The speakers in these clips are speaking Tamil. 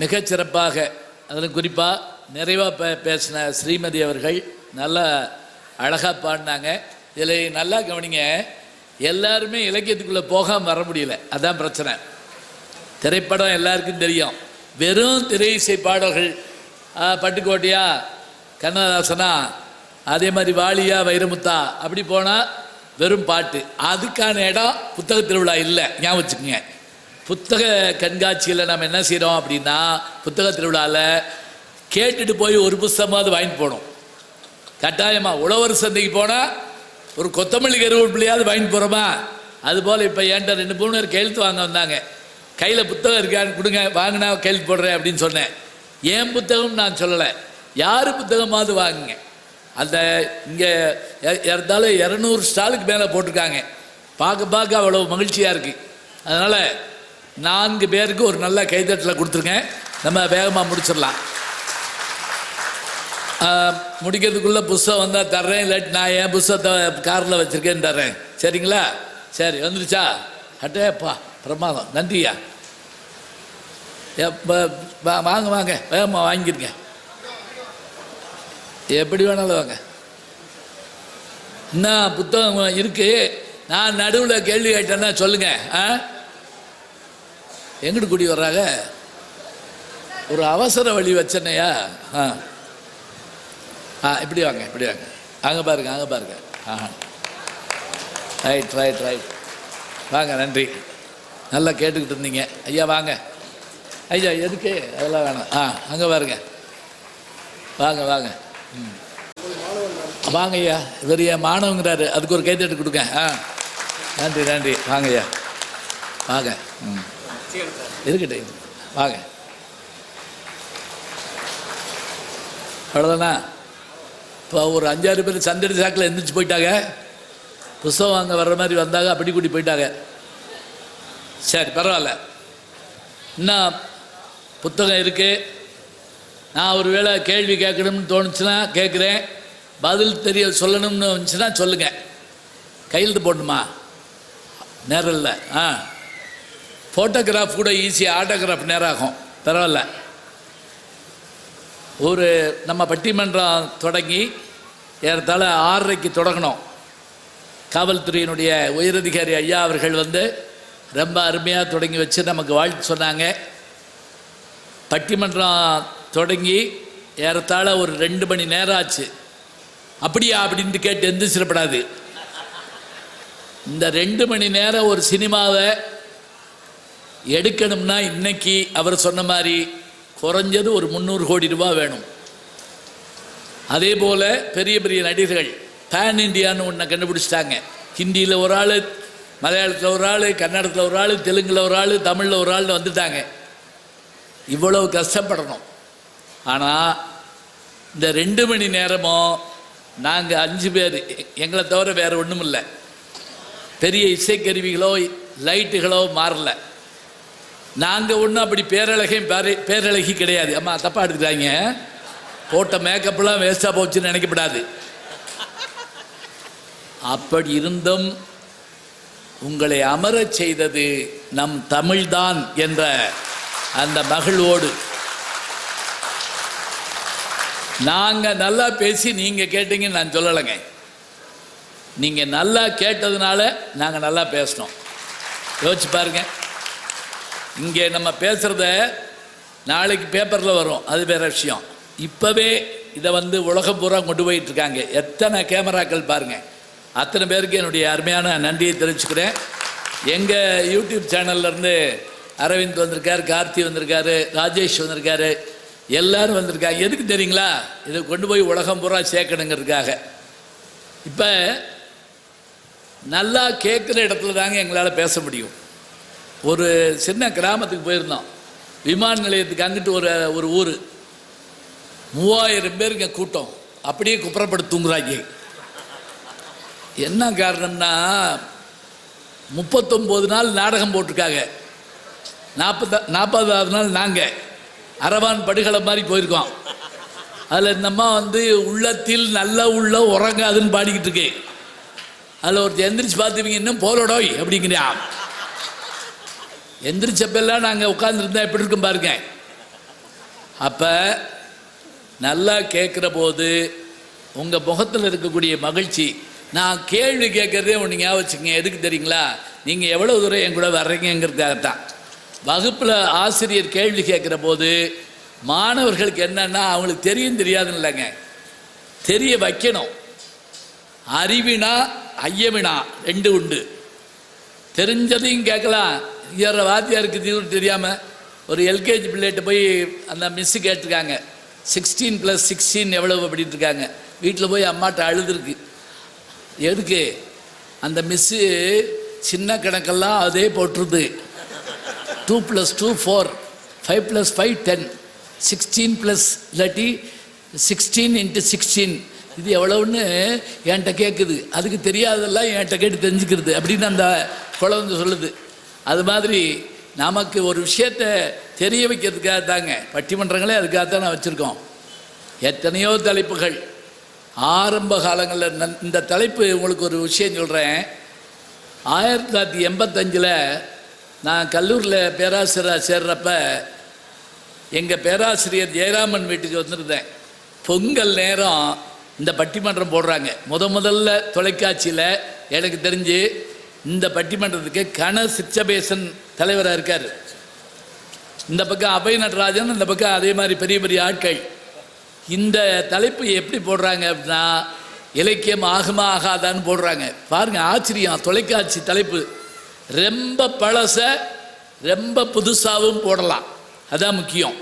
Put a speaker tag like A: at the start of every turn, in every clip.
A: மிகச்சிறப்பாக அதில் குறிப்பாக நிறைவாக பேசின ஸ்ரீமதி அவர்கள் நல்லா அழகாக பாடினாங்க. இதில் நல்லா கவனிங்க, எல்லாருமே இலக்கியத்துக்குள்ளே போகாமல் வர முடியல, அதுதான் பிரச்சனை. திரைப்படம் எல்லாருக்கும் தெரியும், வெறும் திரை இசை பாடல்கள் பட்டுக்கோட்டையா கண்ணதாசனா அதே மாதிரி வாலியா வைரமுத்தா அப்படி போனால் வெறும் பாட்டு. அதுக்கான இடம் புத்தக திருவிழா இல்லை, ஞாபகம் வச்சுக்கோங்க. புத்தக கண்காட்சியில் நம்ம என்ன செய்கிறோம் அப்படின்னா, புத்தக திருவிழாவில் கேட்டுட்டு போய் ஒரு புஸ்தகமாவது வாங்கிட்டு போகணும் கட்டாயமாக. உழவர் சந்தைக்கு போனால் ஒரு கொத்தமல்லி கருவேப்பிலையாவது வாங்கிட்டு போகிறோமா? அதுபோல் இப்போ என்கிட்ட 2-3 பேர் கையெழுத்து வாங்க வந்தாங்க. கையில் புத்தகம் இருக்கான்னு கொடுங்க, வாங்கினா கையெழுத்து போடுறேன் அப்படின்னு சொன்னேன். ஏன் புத்தகம் நான் சொல்லலை, யார் புத்தகமாவது வாங்குங்க. அந்த இங்கே இருந்தாலும் 200 ஸ்டாலுக்கு மேலே போட்டிருக்காங்க. பார்க்க அவ்வளோ மகிழ்ச்சியாக இருக்குது. அதனால் 4 பேருக்கு ஒரு நல்ல கைத்தட்டில் கொடுத்துருங்க, நம்ம வேகமாக முடிச்சிடலாம். முடிக்கிறதுக்குள்ளே புஸ்தகம் வந்தால் தர்றேன், இல்லாட்டி நான் என் புஸ்தகத்தை காரில் வச்சுருக்கேன்னு தர்றேன். சரிங்களா? சரி, வந்துருச்சா? அட்டேப்பா பிரமாதம், நன்றியா. வாங்க வாங்க, வேகமாக வாங்கிருங்க, எப்படி வேணாலும் வாங்க. என்ன புத்தகம் இருக்குது? நான் நடுவில் கேள்வி கேட்டேன்னா சொல்லுங்கள். எங்கிட்டு கூடி வர்றாங்க? ஒரு அவசர வழி வச்சனையா? இப்படி வாங்க, இப்படி வாங்க, அங்கே பாருங்க, அங்கே பாருங்க. ரைட் ரைட் ரைட், வாங்க, நன்றி. நல்லா கேட்டுக்கிட்டு இருந்தீங்க. ஐயா வாங்க. ஐயா எதுக்கு அதெல்லாம் வேணாம். அங்கே பாருங்க, வாங்க வாங்க. வாங்க ஐயா, இவர் என் மாணவங்கிறாரு, அதுக்கு ஒரு கைத்தட்டு கொடுங்க. நன்றி நன்றி, வாங்க ஐயா, வாங்க. இருக்கட்டும், வாங்க. அவ்வளோதானா? இப்போ ஒரு 5-6 பேர் சந்தடி சாக்கில் எந்திரிச்சு போயிட்டாங்க. புஸ்தகம் வாங்க வர்ற மாதிரி வந்தாங்க, அப்படி கூட்டி போயிட்டாங்க. சரி, பரவாயில்ல. இன்னும் புத்தகம் இருக்குது. நான் ஒரு வேளை கேள்வி கேட்கணும்னு தோணுச்சுன்னா கேட்குறேன், பதில் தெரிய சொல்லணும்னு வந்துச்சுன்னா சொல்லுங்கள். கையெழுத்து போடணுமா? நேரம் இல்லை. ஃபோட்டோகிராஃப் கூட ஈஸியாக, ஆட்டோகிராஃப் நேரம் ஆகும், பரவாயில்ல. ஒரு நம்ம பட்டிமன்றம் தொடங்கி ஏறத்தாழ 6:30க்கு தொடங்கணும். காவல்துறையினுடைய உயரதிகாரி ஐயா அவர்கள் வந்து ரொம்ப அருமையாக தொடங்கி வச்சு நமக்கு வாழ்த்து சொன்னாங்க. பட்டிமன்றம் தொடங்கி ஏறத்தாழ ஒரு 2 மணி நேரம் ஆச்சு. அப்படியா அப்படின்ட்டு கேட்டு எந்திரிச்சிடப்படாது. இந்த 2 மணி நேரம் ஒரு சினிமாவை எடுக்கணும்னா இன்னைக்கு அவர் சொன்ன மாதிரி குறைஞ்சது ஒரு 300 கோடி ரூபாய் வேணும். அதே போல் பெரிய பெரிய நடிகர்கள் பேன் இண்டியான்னு ஒன்றை கண்டுபிடிச்சிட்டாங்க. ஹிந்தியில் ஒரு ஆள், மலையாளத்தில் ஒரு ஆள், கன்னடத்தில் ஒரு ஆள், தெலுங்கில் ஒரு ஆள், தமிழில் ஒரு ஆள்னு வந்துட்டாங்க. இவ்வளவு கஷ்டப்படணும். ஆனால் இந்த 2 மணி நேரமும் நாங்கள் 5 பேர், எங்களை தவிர வேறு ஒன்றும் இல்லை. பெரிய இசைக்கருவிகளோ லைட்டுகளோ மாறல. நாங்கள் ஒன்றும் அப்படி பேரழகி கிடையாது. அம்மா தப்பாக எடுத்துக்கிறாங்க, போட்ட மேக்கப்லாம் வேஸ்ட்டாக போச்சுன்னு நினைக்கப்படாது. அப்படி இருந்தும் உங்களை அமரச் செய்தது நம் தமிழ்தான் என்ற அந்த மகிழ்வோடு நாங்கள் நல்லா பேசி நீங்கள் கேட்டீங்கன்னு நான் சொல்லலைங்க. நீங்கள் நல்லா கேட்டதுனால நாங்கள் நல்லா பேசினோம். யோசிச்சு பாருங்க, இங்கே நம்ம பேசுகிறத நாளைக்கு பேப்பரில் வரும், அது வேறு விஷயம். இப்போவே இதை வந்து உலகம் பூரா கொண்டு போயிட்டுருக்காங்க. எத்தனை கேமராக்கள் பாருங்கள். அத்தனை பேருக்கு என்னுடைய அருமையான நன்றியை தெரிவிச்சுக்கிறேன். எங்கள் யூடியூப் சேனல்லேருந்து அரவிந்த் வந்திருக்கார், கார்த்தி வந்திருக்காரு, ராஜேஷ் வந்திருக்காரு, எல்லோரும் வந்திருக்காங்க. எதுக்கு தெரியுங்களா? இதை கொண்டு போய் உலகம் பூரா சேர்க்கணுங்கிறதுக்காக. இப்போ நல்லா கேட்குற இடத்துல தாங்க எங்களால் பேச முடியும். ஒரு சின்ன கிராமத்துக்கு போயிருந்தோம், விமான நிலையத்துக்கு. அங்கிட்டு ஒரு ஊர் 3000 பேருங்க கூட்டம், அப்படியே குப்புறப்பட்டு தூங்குறாங்க. என்ன காரணம்னா 39 நாள் நாடகம் போட்டிருக்காங்க. 40வது நாள் நாங்கள் அரவான் படுகளை மாதிரி போயிருக்கோம். அதில் இந்த அம்மா வந்து உள்ளத்தில் நல்ல உள்ள உறங்காதுன்னு பாடிக்கிட்டு இருக்கு. அதில் ஒருத்தர் எந்திரிச்சு பார்த்துவீங்க, இன்னும் போலோடோய் அப்படிங்கிறா. எந்திரிச்சப்பெல்லாம் நாங்கள் உட்காந்துருந்தா எப்படி இருக்கும் பாருங்க. அப்போ நல்லா கேட்குற போது உங்கள் முகத்தில் இருக்கக்கூடிய மகிழ்ச்சி, நான் கேள்வி கேட்குறதே ஒன்று ஞாபகம் வச்சுக்கங்க. எதுக்கு தெரியுங்களா? நீங்கள் எவ்வளோ தூரம் என் கூட வர்றீங்கிறதுக்காகத்தான். வகுப்பில் ஆசிரியர் கேள்வி கேட்குற போது மாணவர்களுக்கு என்னன்னா, அவங்களுக்கு தெரியும் தெரியாதுன்னு இல்லைங்க, தெரிய வைக்கணும். அறிவினா ஐயவினா ரெண்டு உண்டு. தெரிஞ்சதையும் கேட்கலாம். ஏற வாத்தியாருக்கு தீவிரம் தெரியாமல் ஒரு எல்கேஜி பிள்ளைகிட்ட போய் அந்த மிஸ்ஸு கேட்டிருக்காங்க, 16+16 எவ்வளவு அப்படின்ட்டு இருக்காங்க. வீட்டில் போய் அம்மாட்ட அழுதுருக்கு. எதுக்கு? அந்த மிஸ்ஸு சின்ன கணக்கெல்லாம் அதே போட்டுருது. 2+2 4, 5+5 10, 16+ இல்லாட்டி 16 × 16 இது எவ்வளவுன்னு என்கிட்ட கேட்குது. அதுக்கு தெரியாததெல்லாம் என்கிட்ட கேட்டு தெரிஞ்சுக்கிறது அப்படின்னு அந்த குழந்தை சொல்லுது. அது மாதிரி நமக்கு ஒரு விஷயத்தை தெரிய வைக்கிறதுக்காக தாங்க பட்டிமன்றங்களே, அதுக்காகத்தான் நான் வச்சுருக்கோம். எத்தனையோ தலைப்புகள் ஆரம்ப காலங்களில். இந்த தலைப்பு உங்களுக்கு ஒரு விஷயம் சொல்கிறேன். 1985 நான் கல்லூரியில் பேராசிரியராக சேர்றப்ப எங்கள் பேராசிரியர் ஜெயராமன் வீட்டுக்கு வந்திருந்தேன். பொங்கல் நேரம் இந்த பட்டிமன்றம் போடுறாங்க. முதல்ல தொலைக்காட்சியில் எனக்கு தெரிஞ்சு இந்த பட்டிமன்றத்துக்கு கண சிச்சபேசன் தலைவராக இருக்கார். இந்த பக்கம் அபய நடராஜன், இந்த பக்கம் அதே மாதிரி பெரிய பெரிய ஆட்கள். இந்த தலைப்பு எப்படி போடுறாங்க அப்படின்னா, இலக்கியம் ஆகுமா ஆகாதான்னு போடுறாங்க. பாருங்கள், ஆச்சரியம். தொலைக்காட்சி தலைப்பு ரொம்ப பழச ரொம்ப புதுசாகவும் போடலாம், அதான் முக்கியம்.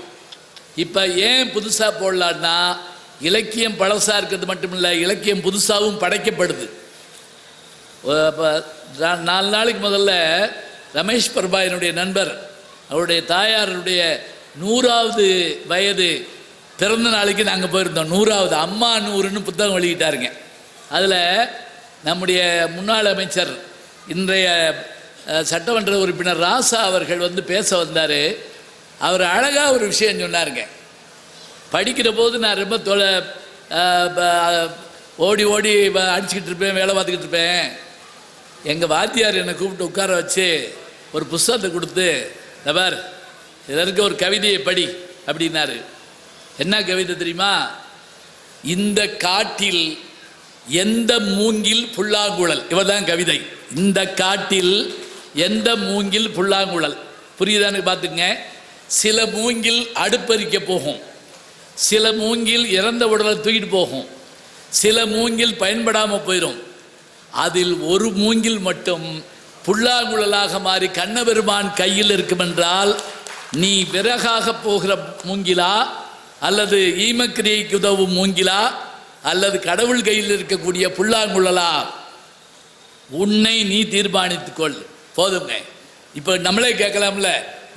A: இப்போ ஏன் புதுசாக போடலான்னா, இலக்கியம் பழசாக இருக்கிறது மட்டும் இல்லை, இலக்கியம் புதுசாகவும் படைக்கப்படுது. 4 நாளைக்கு முதல்ல ரமேஷ் பிரபா என்னுடைய நண்பர், அவருடைய தாயாருடைய 100வது வயது பிறந்த நாளைக்கு நாங்கள் போயிருந்தோம். 100வது அம்மா 100ன்னு புத்தகம் வெளியிட்டாருங்க. அதில் நம்முடைய முன்னாள் அமைச்சர், இன்றைய சட்டமன்ற உறுப்பினர் ராசா அவர்கள் வந்து பேச வந்தார். அவர் அழகாக ஒரு விஷயம் சொன்னாருங்க. படிக்கிற போது நான் ரொம்ப ஓடி ஓடி அடிச்சுக்கிட்டு இருப்பேன், வேலை பார்த்துக்கிட்டு இருப்பேன். எங்கள் வாத்தியார் என்னை கூப்பிட்டு உட்கார வச்சு ஒரு புஸ்தகத்தை கொடுத்து, நபர் இதற்கு ஒரு கவிதையை படி அப்படின்னாரு. என்ன கவிதை தெரியுமா? இந்த காட்டில் எந்த மூங்கில் புல்லாங்குழல். இவதான் கவிதை. இந்த காட்டில் எந்த மூங்கில் புல்லாங்குழல். புரியுதான்னு பார்த்துங்க. சில மூங்கில் அடுப்பறிக்க போகும், சில மூங்கில் இறந்த உடலை தூக்கிட்டு போகும், சில மூங்கில் பயன்படாமல் போயிடும். அதில் ஒரு மூங்கில் மட்டும் புல்லாங்குழலாக மாறி கண்ணபெருமான் கையில் இருக்கும் என்றால், நீ விறகாக போகிற மூங்கிலா, அல்லது ஈமக்கிரியைக்கு உதவும் மூங்கிலா, அல்லது கடவுள் கையில் இருக்கக்கூடிய புல்லாங்குழலா, உன்னை நீ தீர்மானித்துக்கொள். போதுங்க. இப்போ நம்மளே கேட்கலாம்ல,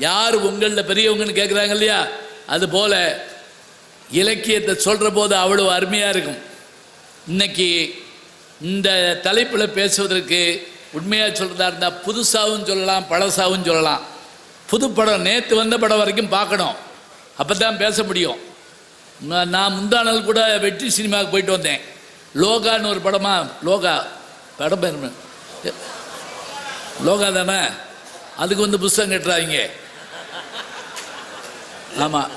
A: யார் உங்களில் பெரியவங்கன்னு கேட்குறாங்க இல்லையா? அதுபோல் இலக்கியத்தை சொல்கிற போது அவ்வளோ அருமையாக இருக்கும். இன்னைக்கு இந்த தலைப்பில் பேசுவதற்கு உண்மையாக சொல்கிறதா இருந்தால் புதுசாகவும் சொல்லலாம், பழசாகவும் சொல்லலாம். புது படம் நேற்று வந்த படம் வரைக்கும் பார்க்கணும், அப்போ தான் பேச முடியும். நான் முந்தா நாள் கூட வெற்றி சினிமாவுக்கு போயிட்டு வந்தேன். லோகான்னு ஒரு படமா, லோகா படம் பேர் லோகா தானே, அதுக்கு வந்து புஸ்தகம் கட்டுறாங்க. ஆமாம்,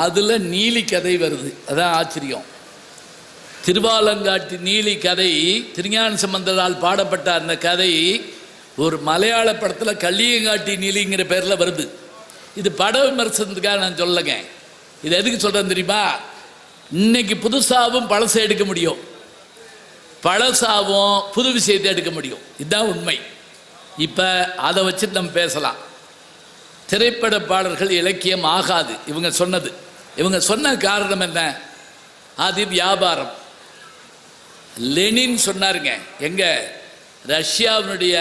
A: அதில் நீலி கதை வருது. அதான் ஆச்சரியம். திருவாலங்காட்டு நீலி கதை, திருஞான சம்பந்தரால் பாடப்பட்ட அந்த கதை ஒரு மலையாள படத்தில் கள்ளியங்காட்டி நீலிங்கிற பேரில் வருது. இது பட விமர்சனத்துக்காக நான் சொல்லலைங்க. இது எதுக்கு சொல்கிறேன் தெரியுமா? இன்னைக்கு புதுசாகவும் பழசை எடுக்க முடியும், பழசாவும் புது விஷயத்தை எடுக்க முடியும். இதுதான் உண்மை. இப்போ அதை வச்சுட்டு நம்ம பேசலாம். திரைப்பட பாடல்கள் இலக்கியம் ஆகாது இவங்க சொன்னது. இவங்க சொன்ன காரணம் என்ன? அது வியாபாரம். லெனின் சொன்னாருங்க. எங்க ரஷ்யாவினுடைய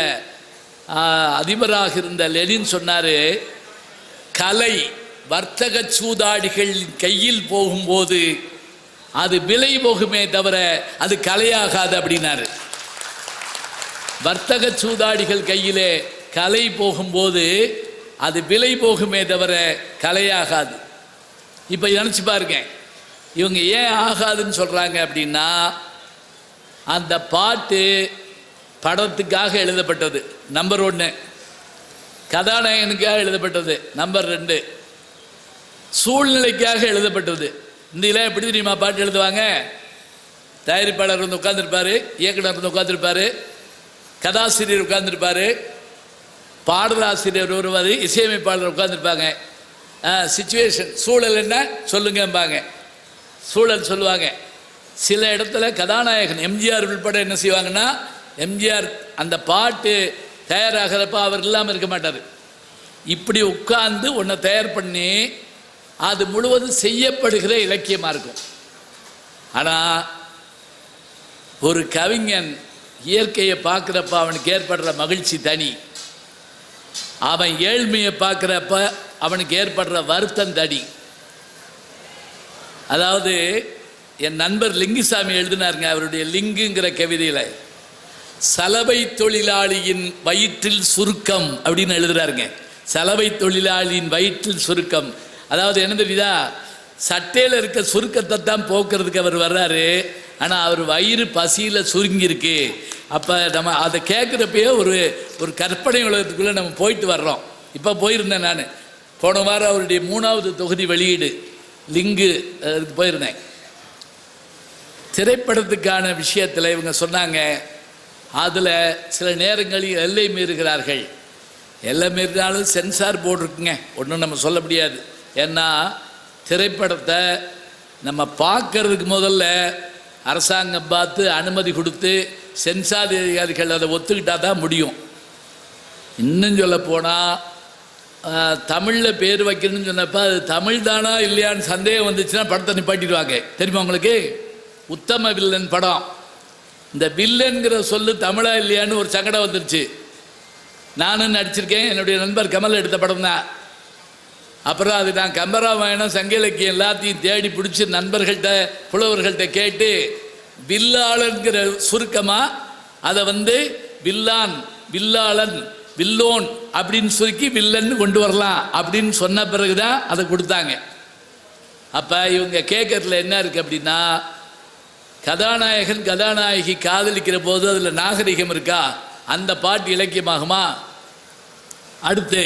A: அதிபராக இருந்த லெனின் சொன்னார், கலை வர்த்தக சூதாடிகள் கையில் போகும்போது அது விலை போகுமே தவிர அது கலையாகாது அப்படின்னாரு. வர்த்தக சூதாடிகள் கையிலே கலை போகும்போது அது விலை போகுமே தவிர கலையாகாது. இப்போ நினச்சி பாருங்க, இவங்க ஏன் ஆகாதுன்னு சொல்கிறாங்க அப்படின்னா, அந்த பாட்டு படத்துக்காக எழுதப்பட்டது நம்பர் 1, கதாநாயகனுக்காக எழுதப்பட்டது நம்பர் 2, சூழ்நிலைக்காக எழுதப்பட்டது. இந்த இதில் எப்படி தெரியுமா பாட்டு எழுதுவாங்க? தயாரிப்பாளர் வந்து உட்காந்துருப்பார், இயக்குனர் வந்து உட்காந்துருப்பார், கதாசிரியர் உட்காந்துருப்பார், பாடலாசிரியர் ஒருவர், இசையமைப்பாளர் உட்காந்துருப்பாங்க. சிச்சுவேஷன் சூழல் என்ன சொல்லுங்கம்பாங்க. சூழல் சொல்லுவாங்க. சில இடத்துல கதாநாயகன் எம்ஜிஆர் உள்பட என்ன செய்வாங்கன்னா, எம்ஜிஆர் அந்த பாட்டு தயாராகிறப்ப அவர் இல்லாமல் இருக்க மாட்டார். இப்படி உட்கார்ந்து ஒன்றை தயார் பண்ணி அது முழுவதும் செய்யப்படுகிற இலக்கியமாக இருக்கும். ஆனால் ஒரு கவிஞன் இயற்கையை பார்க்குறப்ப அவனுக்கு ஏற்படுற மகிழ்ச்சி தனி. அவன் ஏழ்மையை பார்க்குறப்ப அவனுக்கு ஏற்படுற வருத்தம் தனி. அதாவது என் நண்பர் லிங்குசாமி எழுதினாருங்க, அவருடைய லிங்குங்கிற கவிதையில் சலவை தொழிலாளியின் வயிற்றில் சுருக்கம் அப்படின்னு எழுதுறாருங்க. சலவை தொழிலாளியின் வயிற்றில் சுருக்கம். அதாவது என்ன தெரியுதா, சட்டையில் இருக்க சுருக்கத்தை தான் போக்குறதுக்கு அவர் வர்றாரு. ஆனால் அவர் வயிறு பசியில் சுருங்கியிருக்கு. அப்போ நம்ம அதை கேட்குறப்பயே ஒரு கற்பனை உலகத்துக்குள்ளே நம்ம போயிட்டு வர்றோம். இப்போ போயிருந்தேன் நான், போன வாரம் அவருடைய 3வது தொகுதி வெளியீடு லிங்கு அதுக்கு போயிருந்தேன். திரைப்படத்துக்கான விஷயத்தில் இவங்க சொன்னாங்க, அதில் சில நேரங்களில் எல்லை மீறுகிறார்கள். எல்லை மீறினாலும் சென்சார் போர்டு இருக்குங்க, ஒன்றும் நம்ம சொல்ல முடியாது. ஏன்னா திரைப்படத்தை நம்ம பார்க்கறதுக்கு முதல்ல அரசாங்கம் பார்த்து அனுமதி கொடுத்து சென்சார் அதிகாரிகள் அதை ஒத்துக்கிட்டால் தான் முடியும். இன்னும் சொல்ல போனால் தமிழில் பேர் வைக்கணும்னு சொன்னப்போ அது தமிழ் தானா இல்லையான்னு சந்தேகம் வந்துச்சுன்னா படத்தை நிப்பாட்டிடுவாங்க. தெரியுமா உங்களுக்கு? உத்தம வில்லன் படம், இந்த வில்லன்கிற சொல்லு தமிழா இல்லையான்னு ஒரு சங்கடம் வந்துருச்சு. நானும் நடிச்சிருக்கேன், என்னுடைய நண்பர் கமல் எடுத்த படம் தான். அப்புறம் அது நான் கம்பராமாயணம் சங்க இலக்கியம் எல்லாத்தையும் தேடி பிடிச்சி நண்பர்கள்ட்ட புலவர்கள்ட்ட கேட்டு வில்லாளன்கிற சுருக்கமாக அதை வந்து வில்லான், வில்லாளன், வில்லோன் அப்படின்னு சுருக்கி வில்லன்னு கொண்டு வரலாம் அப்படின்னு சொன்ன பிறகு தான் அதை கொடுத்தாங்க. அப்போ இவங்க கேட்கறதுல என்ன இருக்குது அப்படின்னா, கதாநாயகன் கதாநாயகி காதலிக்கிற போது அதில் நாகரிகம் இருக்கா? அந்த பாட்டு இலக்கியமாகுமா? அடுத்து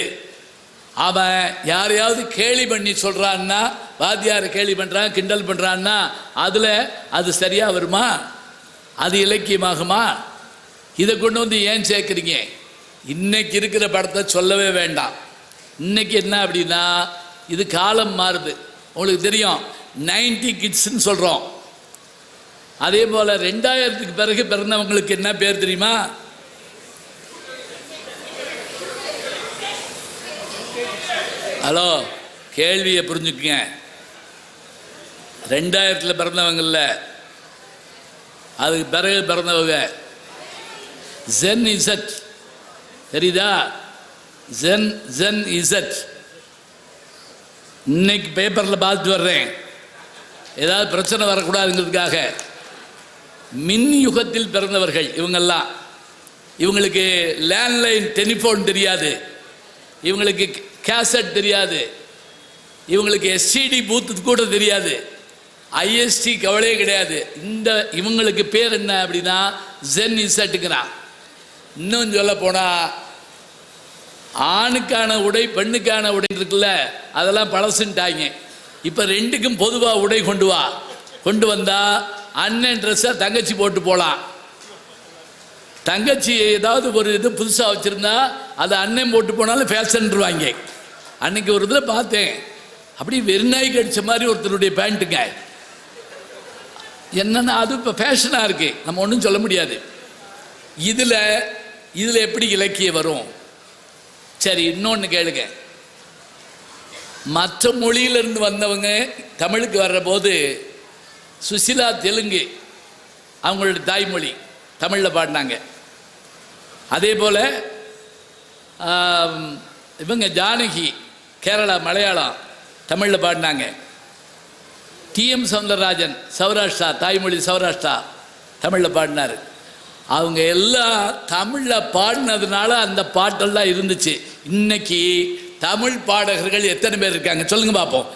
A: அவன் யாரையாவது கேலி பண்ணி சொல்கிறான்னா, வாத்தியாரை கேலி பண்ணுறான், கிண்டல் பண்ணுறான்னா அதில் அது சரியாக வருமா? அது இலக்கியமாகுமா? இதை கொண்டு வந்து ஏன் சேர்க்குறீங்க? இன்னைக்கு இருக்கிற படத்தை சொல்லவே வேண்டாம். இன்னைக்கு என்ன அப்படின்னா, இது காலம் மாறுது. உங்களுக்கு தெரியும் 90 கிட்ஸ்ன்னு சொல்கிறோம். அதே போல் 2000க்கு பிறகு பிறந்தவங்களுக்கு என்ன பேர் தெரியுமா? ஹலோ, கேள்வியை புரிஞ்சுக்குங்க. 2000 பிறந்தவங்கள்ல அதுக்கு பிறகு பிறந்தவங்க ஜென் இசட், தெரியுதா? Gen Gen Z. இன்னைக்கு பேப்பரில் பார்த்துட்டு வர்றேன், ஏதாவது பிரச்சனை வரக்கூடாதுங்கிறதுக்காக. மின் யுகத்தில் பிறந்தவர்கள் இவங்கெல்லாம். இவங்களுக்கு லேண்ட்லைன் டெலிஃபோன் தெரியாது, இவங்களுக்கு கேசட் தெரியாது, இவங்களுக்கு எஸ்டிடி பூத்து கூட தெரியாது, ஐஎஸ்டி கவலையே கிடையாது. இவங்களுக்கு பேர் என்ன அப்படின்னா ஜென் இசட்டுங்கிறான். இன்னும் சொல்ல போனால் ஆணுக்கான உடை பெண்ணுக்கான உடை இருக்குல்ல, அதெல்லாம் பழசுன்ட்டாங்க. இப்போ ரெண்டுக்கும் பொதுவாக உடை கொண்டு வந்தால் அண்ணன் ட்ரெஸ்ஸை தங்கச்சி போட்டு போகலாம். தங்கச்சி ஏதாவது ஒரு இது புதுசாக வச்சுருந்தா அதை அண்ணன் போட்டு போனாலும் ஃபேஷன்ருவாங்க. அன்னைக்கு ஒரு இதில் பார்த்தேன், அப்படி வெறிநாய்க்கு அடித்த மாதிரி ஒருத்தருடைய பேண்ட்டுங்க. என்னென்னா அது இப்போ ஃபேஷனாக இருக்குது, நம்ம ஒன்றும் சொல்ல முடியாது. இதில் எப்படி இலக்கியம் வரும்? சரி, இன்னொன்று கேளுங்க. மற்ற மொழியிலிருந்து வந்தவங்க தமிழுக்கு வர்ற போது சுசிலா தெலுங்கு அவங்களுடைய தாய்மொழி தமிழில் பாடினாங்க. அதே போல் இவங்க ஜானகி கேரளா மலையாளம் தமிழில் பாடினாங்க. டிஎம் சௌந்தரராஜன் சௌராஷ்டிரா தாய்மொழி சௌராஷ்டிரா தமிழில் பாடினார். அவங்க எல்லாம் தமிழில் பாடினதுனால அந்த பாட்டெல்லாம் இருந்துச்சு. இன்னைக்கு தமிழ் பாடகர்கள் எத்தனை பேர் இருக்காங்க சொல்லுங்க பார்ப்போம்.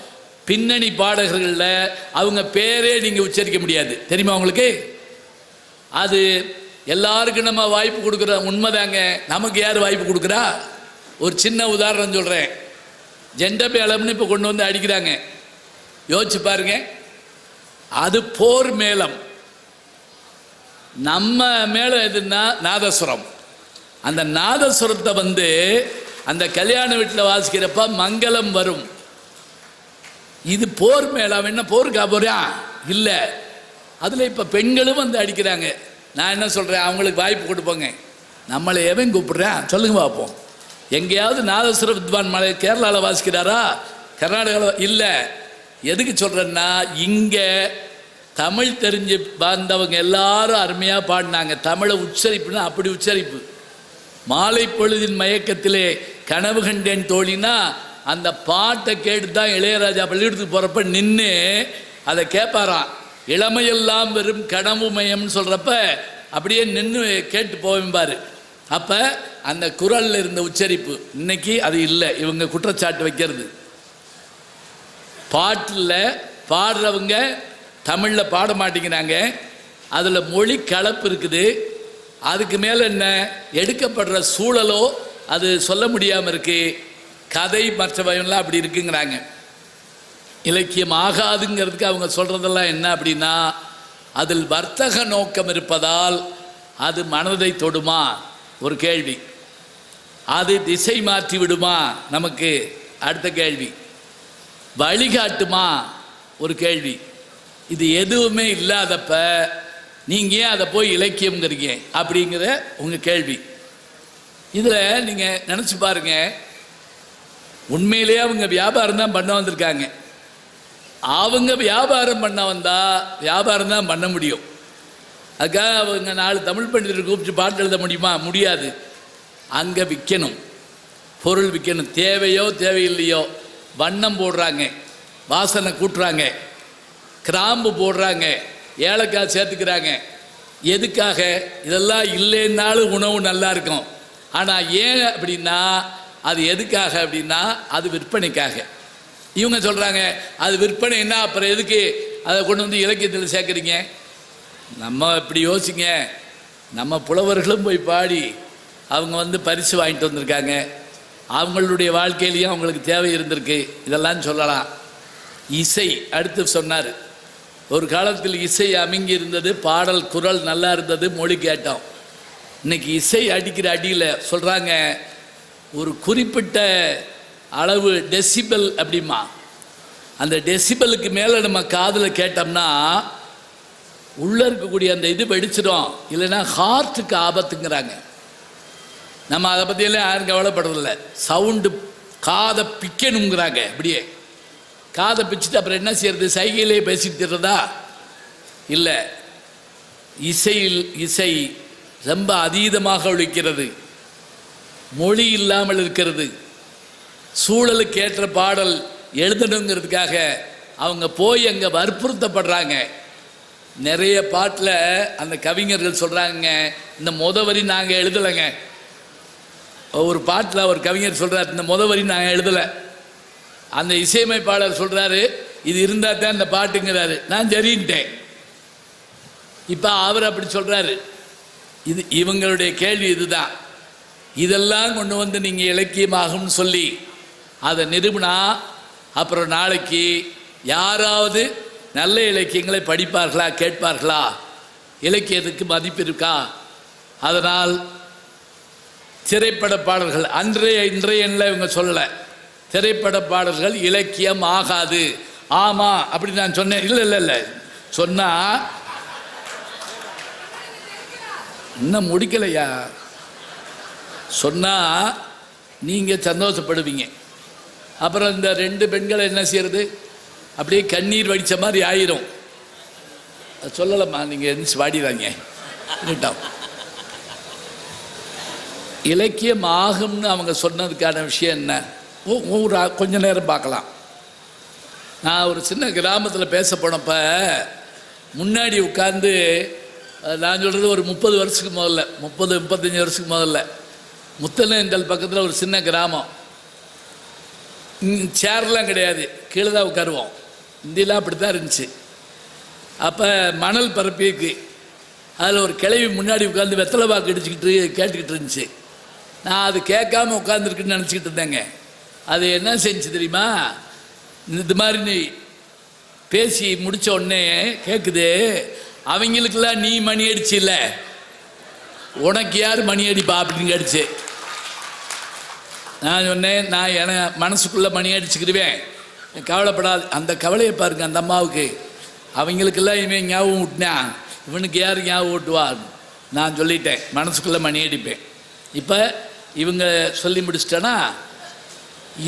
A: பின்னணி பாடகர்களில் அவங்க பேரே நீங்கள் உச்சரிக்க முடியாது, தெரியுமா உங்களுக்கு? அது எல்லாருக்கும் நம்ம வாய்ப்பு கொடுக்குற உண்மைதாங்க. நமக்கு யார் வாய்ப்பு கொடுக்குறா? ஒரு சின்ன உதாரணம் சொல்கிறேன். ஜெண்ட மேளம்னு இப்போ கொண்டு வந்து அடிக்கிறாங்க. யோசிச்சு பாருங்க, அது போர் மேளம். நம்ம மேளம் எதுன்னா நாதஸ்வரம். அந்த நாதஸ்வரத்தை வந்து அந்த கல்யாண வீட்டில் வாசிக்கிறப்ப மங்களம் வரும். இது போர் மேளம். என்ன போருக்கா போறியா? இல்லை. அதில் இப்போ பெண்களும் வந்து அடிக்கிறாங்க. நான் என்ன சொல்கிறேன், அவங்களுக்கு வாய்ப்பு கொடுப்போங்க. நம்மளை எவன் கூப்பிடுறேன் சொல்லுங்க பார்ப்போம். எங்கேயாவது நாதஸ்வர வித்வான் மலை கேரளாவில் வாசிக்கிறாரா? கர்நாடகாவில் இல்லை. எதுக்கு சொல்கிறேன்னா, இங்கே தமிழ் தெரிஞ்சு வந்தவங்க எல்லாரும் அருமையாக பாடினாங்க. தமிழை உச்சரிப்புன்னா அப்படி உச்சரிப்பு. மாலை பொழுதின் மயக்கத்திலே கனவு கண்டேன் தோழினா அந்த பாட்டை கேட்டு தான் இளையராஜா பள்ளிக்கூடத்துக்கு போகிறப்ப நின்று அதை கேட்பாராம். இளமையெல்லாம் வெறும் கனவு மயம்னு சொல்கிறப்ப அப்படியே நின்று கேட்டு போவேம்பார். அப்போ அந்த குரலில் இருந்த உச்சரிப்பு இன்னைக்கு அது இல்லை. இவங்க குற்றச்சாட்டு வைக்கிறது, பாட்டில் பாடுறவங்க தமிழில் பாட மாட்டேங்கிறாங்க. அதில் மொழி கலப்பு இருக்குது. அதுக்கு மேலே என்ன, எடுக்கப்படுற சூழலோ அது சொல்ல முடியாமல் இருக்குது. கதை மற்றவையெல்லாம் அப்படி இருக்குங்கிறாங்க. இலக்கியம் ஆகாதுங்கிறதுக்கு அவங்க சொல்கிறதெல்லாம் என்ன அப்படின்னா, அதில் வர்த்தக நோக்கம் இருப்பதால் அது மனதை தொடுமா ஒரு கேள்வி, அது திசை மாற்றி விடுமா நமக்கு அடுத்த கேள்வி, வழிகாட்டுமா ஒரு கேள்வி. இது எதுவுமே இல்லாதப்ப நீங்கள் ஏன் அதை போய் இலக்கியம்ங்கிறீங்க அப்படிங்கிற உங்கள் கேள்வி. இதில் நீங்கள் நினச்சி பாருங்க, உண்மையிலேயே அவங்க வியாபாரம் தான் பண்ண வந்திருக்காங்க. அவங்க வியாபாரம் பண்ண வந்தால் வியாபாரம் தான் பண்ண முடியும். அதுக்காக அவங்க 4 தமிழ் பண்டிதரை கூப்பிட்டு பாட்டு எழுத முடியுமா? முடியாது. அங்கே விற்கணும், பொருள் விற்கணும். தேவையோ தேவையில்லையோ வண்ணம் போடுறாங்க, வாசனை கூட்டுறாங்க, கிராம்பு போடுறாங்க, ஏலக்காய் சேர்த்துக்கிறாங்க. எதுக்காக? இதெல்லாம் இல்லைன்னாலும் உணவு நல்லா இருக்கும். ஆனால் ஏன் அப்படின்னா, அது எதுக்காக அப்படின்னா அது விற்பனைக்காக. இவங்க சொல்கிறாங்க அது விற்பனைன்னா அப்புறம் எதுக்கு அதை கொண்டு வந்து இலக்கியத்தில் சேர்க்குறீங்க? நம்ம இப்படி யோசிங்க, நம்ம புலவர்களும் போய் பாடி அவங்க வந்து பரிசு வாங்கிட்டு வந்திருக்காங்க. அவங்களுடைய வாழ்க்கையிலையும் அவங்களுக்கு தேவை இருந்திருக்கு. இதெல்லாம் சொல்லலாம். இசை அடுத்து சொன்னார். ஒரு காலத்தில் இசை அமுங்கி இருந்தது, பாடல் குரல் நல்லா இருந்தது, மொழி கேட்டோம். இன்னைக்கு இசை அடிக்கிற அடியில் சொல்கிறாங்க ஒரு குறிப்பிட்ட அளவு டெசிபல் அப்படிமா, அந்த டெசிபலுக்கு மேலே நம்ம காதில் கேட்டோம்னா உள்ளே இருக்கக்கூடிய அந்த இது வெடிச்சிடும், இல்லைன்னா ஹார்ட்டுக்கு ஆபத்துங்கிறாங்க. நம்ம அதை பற்றியெல்லாம் யாரும் கவலைப்படுறதில்ல. சவுண்டு காதை பிக்கணுங்கிறாங்க. இப்படியே காதை பிச்சுட்டு அப்புறம் என்ன செய்யறது? சைகையிலே பேசிட்டு இருக்கிறதா? இல்லை. இசை ரொம்ப அதீதமாக ஒழிக்கிறது, மொழி இல்லாமல் இருக்கிறது. சூழலுக்கு ஏற்ற பாடல் எழுதணுங்கிறதுக்காக அவங்க போய் அங்கே வற்புறுத்தப்படுறாங்க. நிறைய பாட்டில் அந்த கவிஞர்கள் சொல்கிறாங்க, இந்த வரி நாங்கள் எழுதலைங்க. ஒரு பாட்டில் ஒரு கவிஞர் சொல்கிறார், இந்த வரி நாங்கள் எழுதலை. அந்த இசையமைப்பாளர் சொல்கிறாரு, இது இருந்தால் தான் இந்த பாட்டுங்கிறாரு. நான் சரின்ட்டேன். இப்போ அவர் அப்படி சொல்கிறாரு. இது இவங்களுடைய கேள்வி இதுதான். இதெல்லாம் கொண்டு வந்து நீங்கள் இலக்கியமாகும்னு சொல்லி அதை நிரூபினா அப்புறம் நாளைக்கு யாராவது நல்ல இலக்கியங்களை படிப்பார்களா, கேட்பார்களா? இலக்கியத்துக்கு மதிப்பு இருக்கா? அதனால் திரைப்பட பாடல்கள் இன்றைய இவங்க சொல்லலை, திரைப்பட பாடல்கள் இலக்கியம் ஆகாது. ஆமாம் அப்படி நான் சொன்னேன். இல்லை இல்லை இல்லை சொன்னால் இன்னும் முடிக்கலையா? சொன்னால் நீங்கள் சந்தோஷப்படுவீங்க. அப்புறம் இந்த 2 பெண்களை என்ன செய்யறது? அப்படியே கண்ணீர் வடித்த மாதிரி ஆயிரும். அது சொல்லலாமா? நீங்கள் எந்திரிச்சு வாடிறாங்க. இலக்கியம் ஆகும்னு அவங்க சொன்னதுக்கான விஷயம் என்ன? கொஞ்ச நேரம் பார்க்கலாம். நான் ஒரு சின்ன கிராமத்தில் பேச போனப்போ முன்னாடி உட்காந்து, நான் சொல்கிறது ஒரு 30 வருஷத்துக்கு முதல்ல, 30-35 வருஷத்துக்கு முதல்ல, முத்தனேந்தல் பக்கத்தில் ஒரு சின்ன கிராமம். சேர்லாம் கிடையாது, கீழே தான் உட்காருவோம். இந்தியெலாம் அப்படி தான் இருந்துச்சு. அப்போ மணல் பரப்பிக்கு அதில் ஒரு கிளவி முன்னாடி உட்காந்து வெத்தலை பாக்கு அடிச்சுக்கிட்டு கேட்டுக்கிட்டு இருந்துச்சு. நான் அது கேட்காம உட்காந்துருக்குன்னு நினச்சிக்கிட்டு இருந்தேங்க. அது என்ன செஞ்சு தெரியுமா, இந்த மாதிரி நீ பேசி முடித்த உடனே கேட்குது, அவங்களுக்கெல்லாம் நீ மணி அடிச்சு இல்லை, உனக்கு யார் மணி அடிப்பா அப்படின்னு கேட்டுச்சு. நான் சொன்னேன், நான் என மனசுக்குள்ளே மணி அடிச்சுக்கிடுவேன், கவலைப்படாது. அந்த கவலையை பாருங்க அந்த அம்மாவுக்கு. அவங்களுக்கெல்லாம் இவன் ஞாபகம் விட்டினா இவனுக்கு யார் ஞாபகம் விட்டுவார். நான் சொல்லிட்டேன், மனசுக்குள்ளே மணி அடிப்பேன். இப்போ இவங்க சொல்லி முடிச்சிட்டேன்னா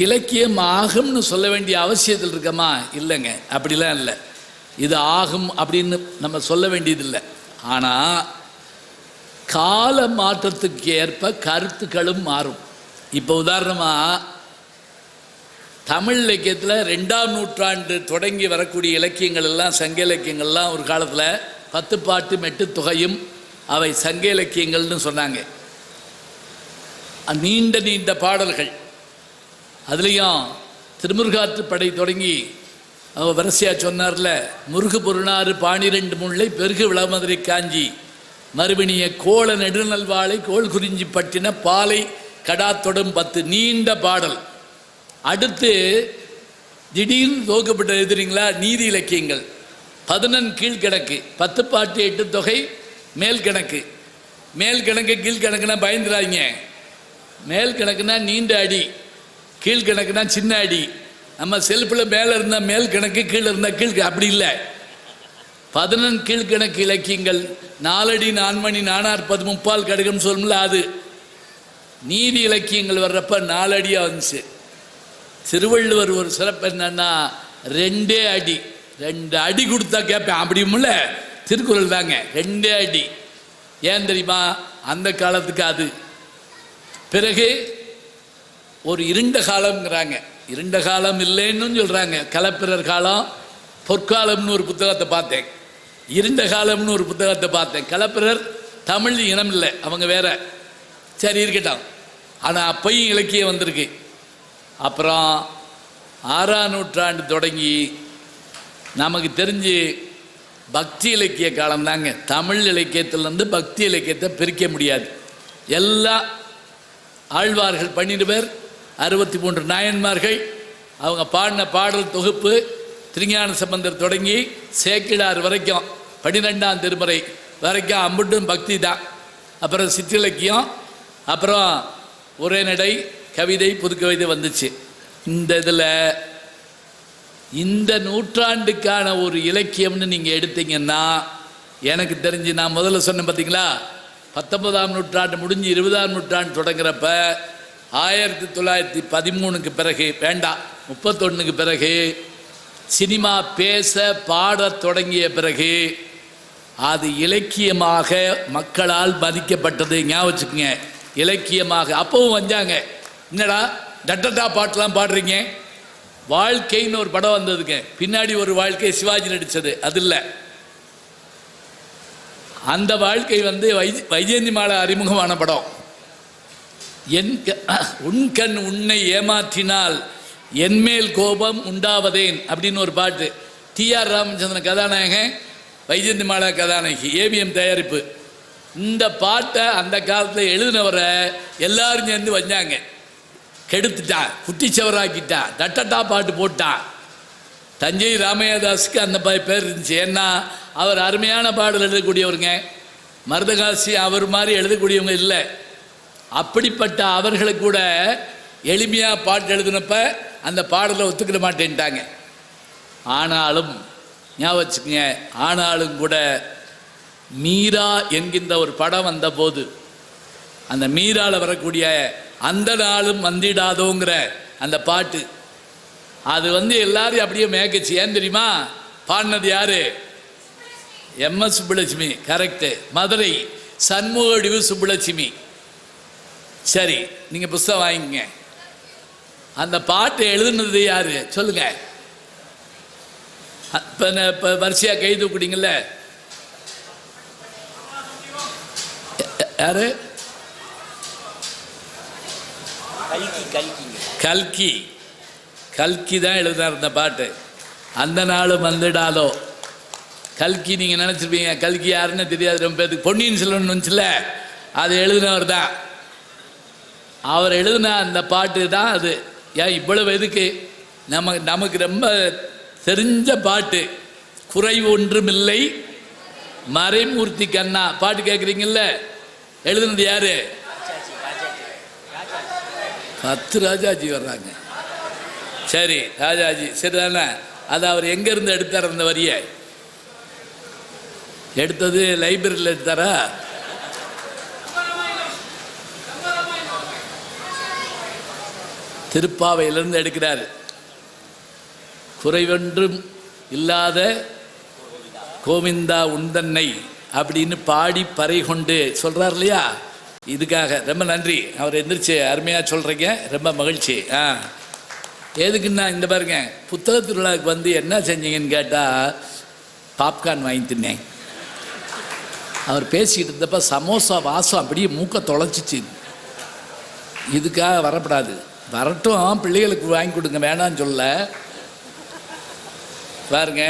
A: இலக்கியம் ஆகும்னு சொல்ல வேண்டிய அவசியத்தில் இருக்கமா? இல்லைங்க, அப்படிலாம் இல்லை. இது ஆகும் அப்படின்னு நம்ம சொல்ல வேண்டியதில்லை. ஆனால் கால மாற்றத்துக்கு ஏற்ப கருத்துக்களும் மாறும். இப்போ உதாரணமாக தமிழ் இலக்கியத்தில் 2ஆம் நூற்றாண்டு தொடங்கி வரக்கூடிய இலக்கியங்கள் எல்லாம் சங்க இலக்கியங்கள்லாம் ஒரு காலத்தில் 10 பாட்டு மெட்டு தொகையும் அவை சங்க இலக்கியங்கள்னு சொன்னாங்க. நீண்ட நீண்ட பாடல்கள். அதுலேயும் திருமுருகாற்றுப்படை தொடங்கி அவங்க வரிசையாக சொன்னார்ல, முருகு பொருளாறு 12 முல்லை பெருகு விளமதுரை காஞ்சி மறுபிணிய கோல நெடுநல்வாளை கோல் குறிஞ்சி பட்டின பாலை கடாத்தொடும் 10 நீண்ட பாடல். அடுத்து திடீர்னு துவக்கப்பட்ட எழுதுறீங்களா நீதி இலக்கியங்கள். 11 கீழ்கணக்கு, 10 பாட்டு 8 தொகை மேல் கணக்கு. மேல் கணக்கு கீழ்கணக்குனா பயந்துடாதீங்க. மேல் கணக்குனா நீண்ட அடி, கீழ்கணக்குனா சின்ன அடி. நம்ம செல்ஃபில் மேலே இருந்தால் மேல் கணக்கு, கீழே இருந்தால் கீழ்க்கு, அப்படி இல்லை. 11 கீழ்கணக்கு இலக்கியங்கள் 4 அடி 4 மணி 4 முப்பால் கடுகம் சொல்லும்ல, அது நீதி இலக்கியங்கள் வர்றப்ப 4 அடியாக வந்துச்சு. திருவள்ளுவர் ஒரு சிறப்பு என்னன்னா 2 அடி, 2 அடி கொடுத்தா கேட்பேன் அப்படியும்ல, திருக்குறள் தாங்க 2 அடி. ஏன் தெரியுமா? அந்த காலத்துக்கு அது. பிறகு ஒரு இருண்ட காலம்ங்கிறாங்க, இருண்ட காலம் இல்லைன்னு சொல்கிறாங்க. கலப்பிரர் காலம், பொற்காலம்னு ஒரு புத்தகத்தை பார்த்தேன், இருண்ட காலம்னு ஒரு புத்தகத்தை பார்த்தேன். கலப்பிரர் தமிழ் இனம் இல்லை, அவங்க வேற. சரி இருக்கட்டும். ஆனால் அப்பையும் இலக்கியம் வந்திருக்கு. அப்புறம் 6ஆம் நூற்றாண்டு தொடங்கி நமக்கு தெரிஞ்சு பக்தி இலக்கிய காலம்தாங்க. தமிழ் இலக்கியத்திலேருந்து பக்தி இலக்கியத்தை பிரிக்க முடியாது. எல்லாம் ஆழ்வார்கள் 12 பேர், 63 நாயன்மார்கள், அவங்க பாடின பாடல் தொகுப்பு, திருஞான சம்பந்தர் தொடங்கி சேக்கிழார் வரைக்கும் 12ஆம் திருமுறை வரைக்கும் அம்புட்டும் பக்தி தான். அப்புறம் சிற்றிலக்கியம், அப்புறம் உரைநடை, கவிதை, புது கவிதை வந்துச்சு. இந்த இதில் இந்த நூற்றாண்டுக்கான ஒரு இலக்கியம்னு நீங்கள் எடுத்தீங்கன்னா எனக்கு தெரிஞ்சு, நான் முதல்ல சொன்னேன் பார்த்தீங்களா, 19ஆம் நூற்றாண்டு முடிஞ்சு 20ஆம் நூற்றாண்டு தொடங்குறப்ப 1913க்கு பிறகு, வேண்டாம் 31க்கு பிறகு சினிமா பேச பாட தொடங்கிய பிறகு அது இலக்கியமாக மக்களால் மதிக்கப்பட்டது. ஞாபகம் வச்சுக்கோங்க, இலக்கியமாக. அப்பவும் வந்தாங்க, என்னடா டட்டட்டா பாட்டெலாம் பாடுறீங்க. வாழ்க்கைன்னு ஒரு படம் வந்ததுங்க, பின்னாடி ஒரு வாழ்க்கை சிவாஜி நடித்தது, அது இல்லை. அந்த வாழ்க்கை வந்து வைஜெயந்தி மாலா அறிமுகமான படம். உன்கண் உன்னை ஏமாற்றினால் என்மேல் கோபம் உண்டாவதேன் அப்படின்னு ஒரு பாட்டு. டி.ஆர். ராமச்சந்திரன் கதாநாயகன், வைஜெயந்தி மாலா கதாநாயகி, ஏவிஎம் தயாரிப்பு. இந்த பாட்டை அந்த காலத்தில் எழுதினவரை எல்லாரும் சேர்ந்து வந்தாங்க, கெடுத்துட்டான், குட்டிச்சவராக்கிட்டான், டட்டட்டா பாட்டு போட்டான். தஞ்சை ராமையாதாஸுக்கு அந்த பேர் இருந்துச்சு. ஏன்னா அவர் அருமையான பாடல் எழுதக்கூடியவருங்க. மருதகாசி அவர் மாதிரி எழுதக்கூடியவங்க இல்லை. அப்படிப்பட்ட அவர்களை கூட எளிமையாக பாட்டு எழுதினப்ப அந்த பாடலை ஒத்துக்கிட மாட்டேன்ட்டாங்க. ஆனாலும் ஞாபகம் வச்சுக்கோங்க, ஆனாலும் கூட மீரா என்கின்ற ஒரு படம் வந்தபோது அந்த மீராவில் வரக்கூடிய அந்த நாளும் வந்திடாதோங்கிற அந்த பாட்டு, அது வந்து எல்லாரையும் அப்படியே மேய்க்கச்சு. ஏன் தெரியுமா? பாடினது யாரு? எம்.எஸ். சுப்புலட்சுமி. கரெக்டு. மதுரை சண்முகடிவு சுப்புலட்சுமி. சரி, நீங்கள் புஸ்தகம் வாங்கிங்க. அந்த பாட்டை எழுதுனது யாரு சொல்லுங்க. இப்போ வரிசையாக கை தூக்குறீங்கல்ல, யாரு? கல்கி. கல்கி தான் எழுதினார் இந்த பாட்டு. அந்த நாளும் வந்துடாதோ. கல்கி நீங்கள் நினச்சிருப்பீங்க, கல்கி யாருன்னு தெரியாது ரொம்ப பேருக்கு. பொன்னியின் செல்வன் வந்துச்சுல, அது எழுதினவர் தான். அவர் எழுதின அந்த பாட்டு தான் அது. ஏன் இவ்வளவு எதுக்கு? நமக்கு ரொம்ப தெரிஞ்ச பாட்டு, குறைவு ஒன்றுமில்லை மறைமூர்த்தி கண்ணா பாட்டு கேட்குறீங்கல்ல, எழுதுனது யாரு? 10 ராஜாஜி வர்றாங்க. சரி, ராஜாஜி சரிதானே? அது அவர் எங்கேருந்து எடுத்தார்? அந்த வரியை எடுத்தது லைப்ரரியில் எடுத்தாரா? திருப்பாவையிலிருந்து எடுக்கிறார். குறைவொன்றும் இல்லாத கோவிந்தா உந்தன்னை அப்படின்னு பாடி பறை கொண்டு சொல்கிறார் இல்லையா? இதுக்காக ரொம்ப நன்றி. அவர் எந்திரிச்சு அருமையாக சொல்கிறீங்க, ரொம்ப மகிழ்ச்சி. எதுக்குன்னா இந்த பாருங்க, புத்தக திருவிழாவுக்கு வந்து என்ன செஞ்சீங்கன்னு கேட்டால் பாப்கார்ன் வாங்கி தின்னேன். அவர் பேசிக்கிட்டு இருந்தப்ப சமோசா வாசம் அப்படியே மூக்க தொலைச்சிச்சு. இதுக்காக வரப்படாது, வரட்டும், பிள்ளைகளுக்கு வாங்கி கொடுங்க, வேணான்னு சொல்ல. பாருங்க,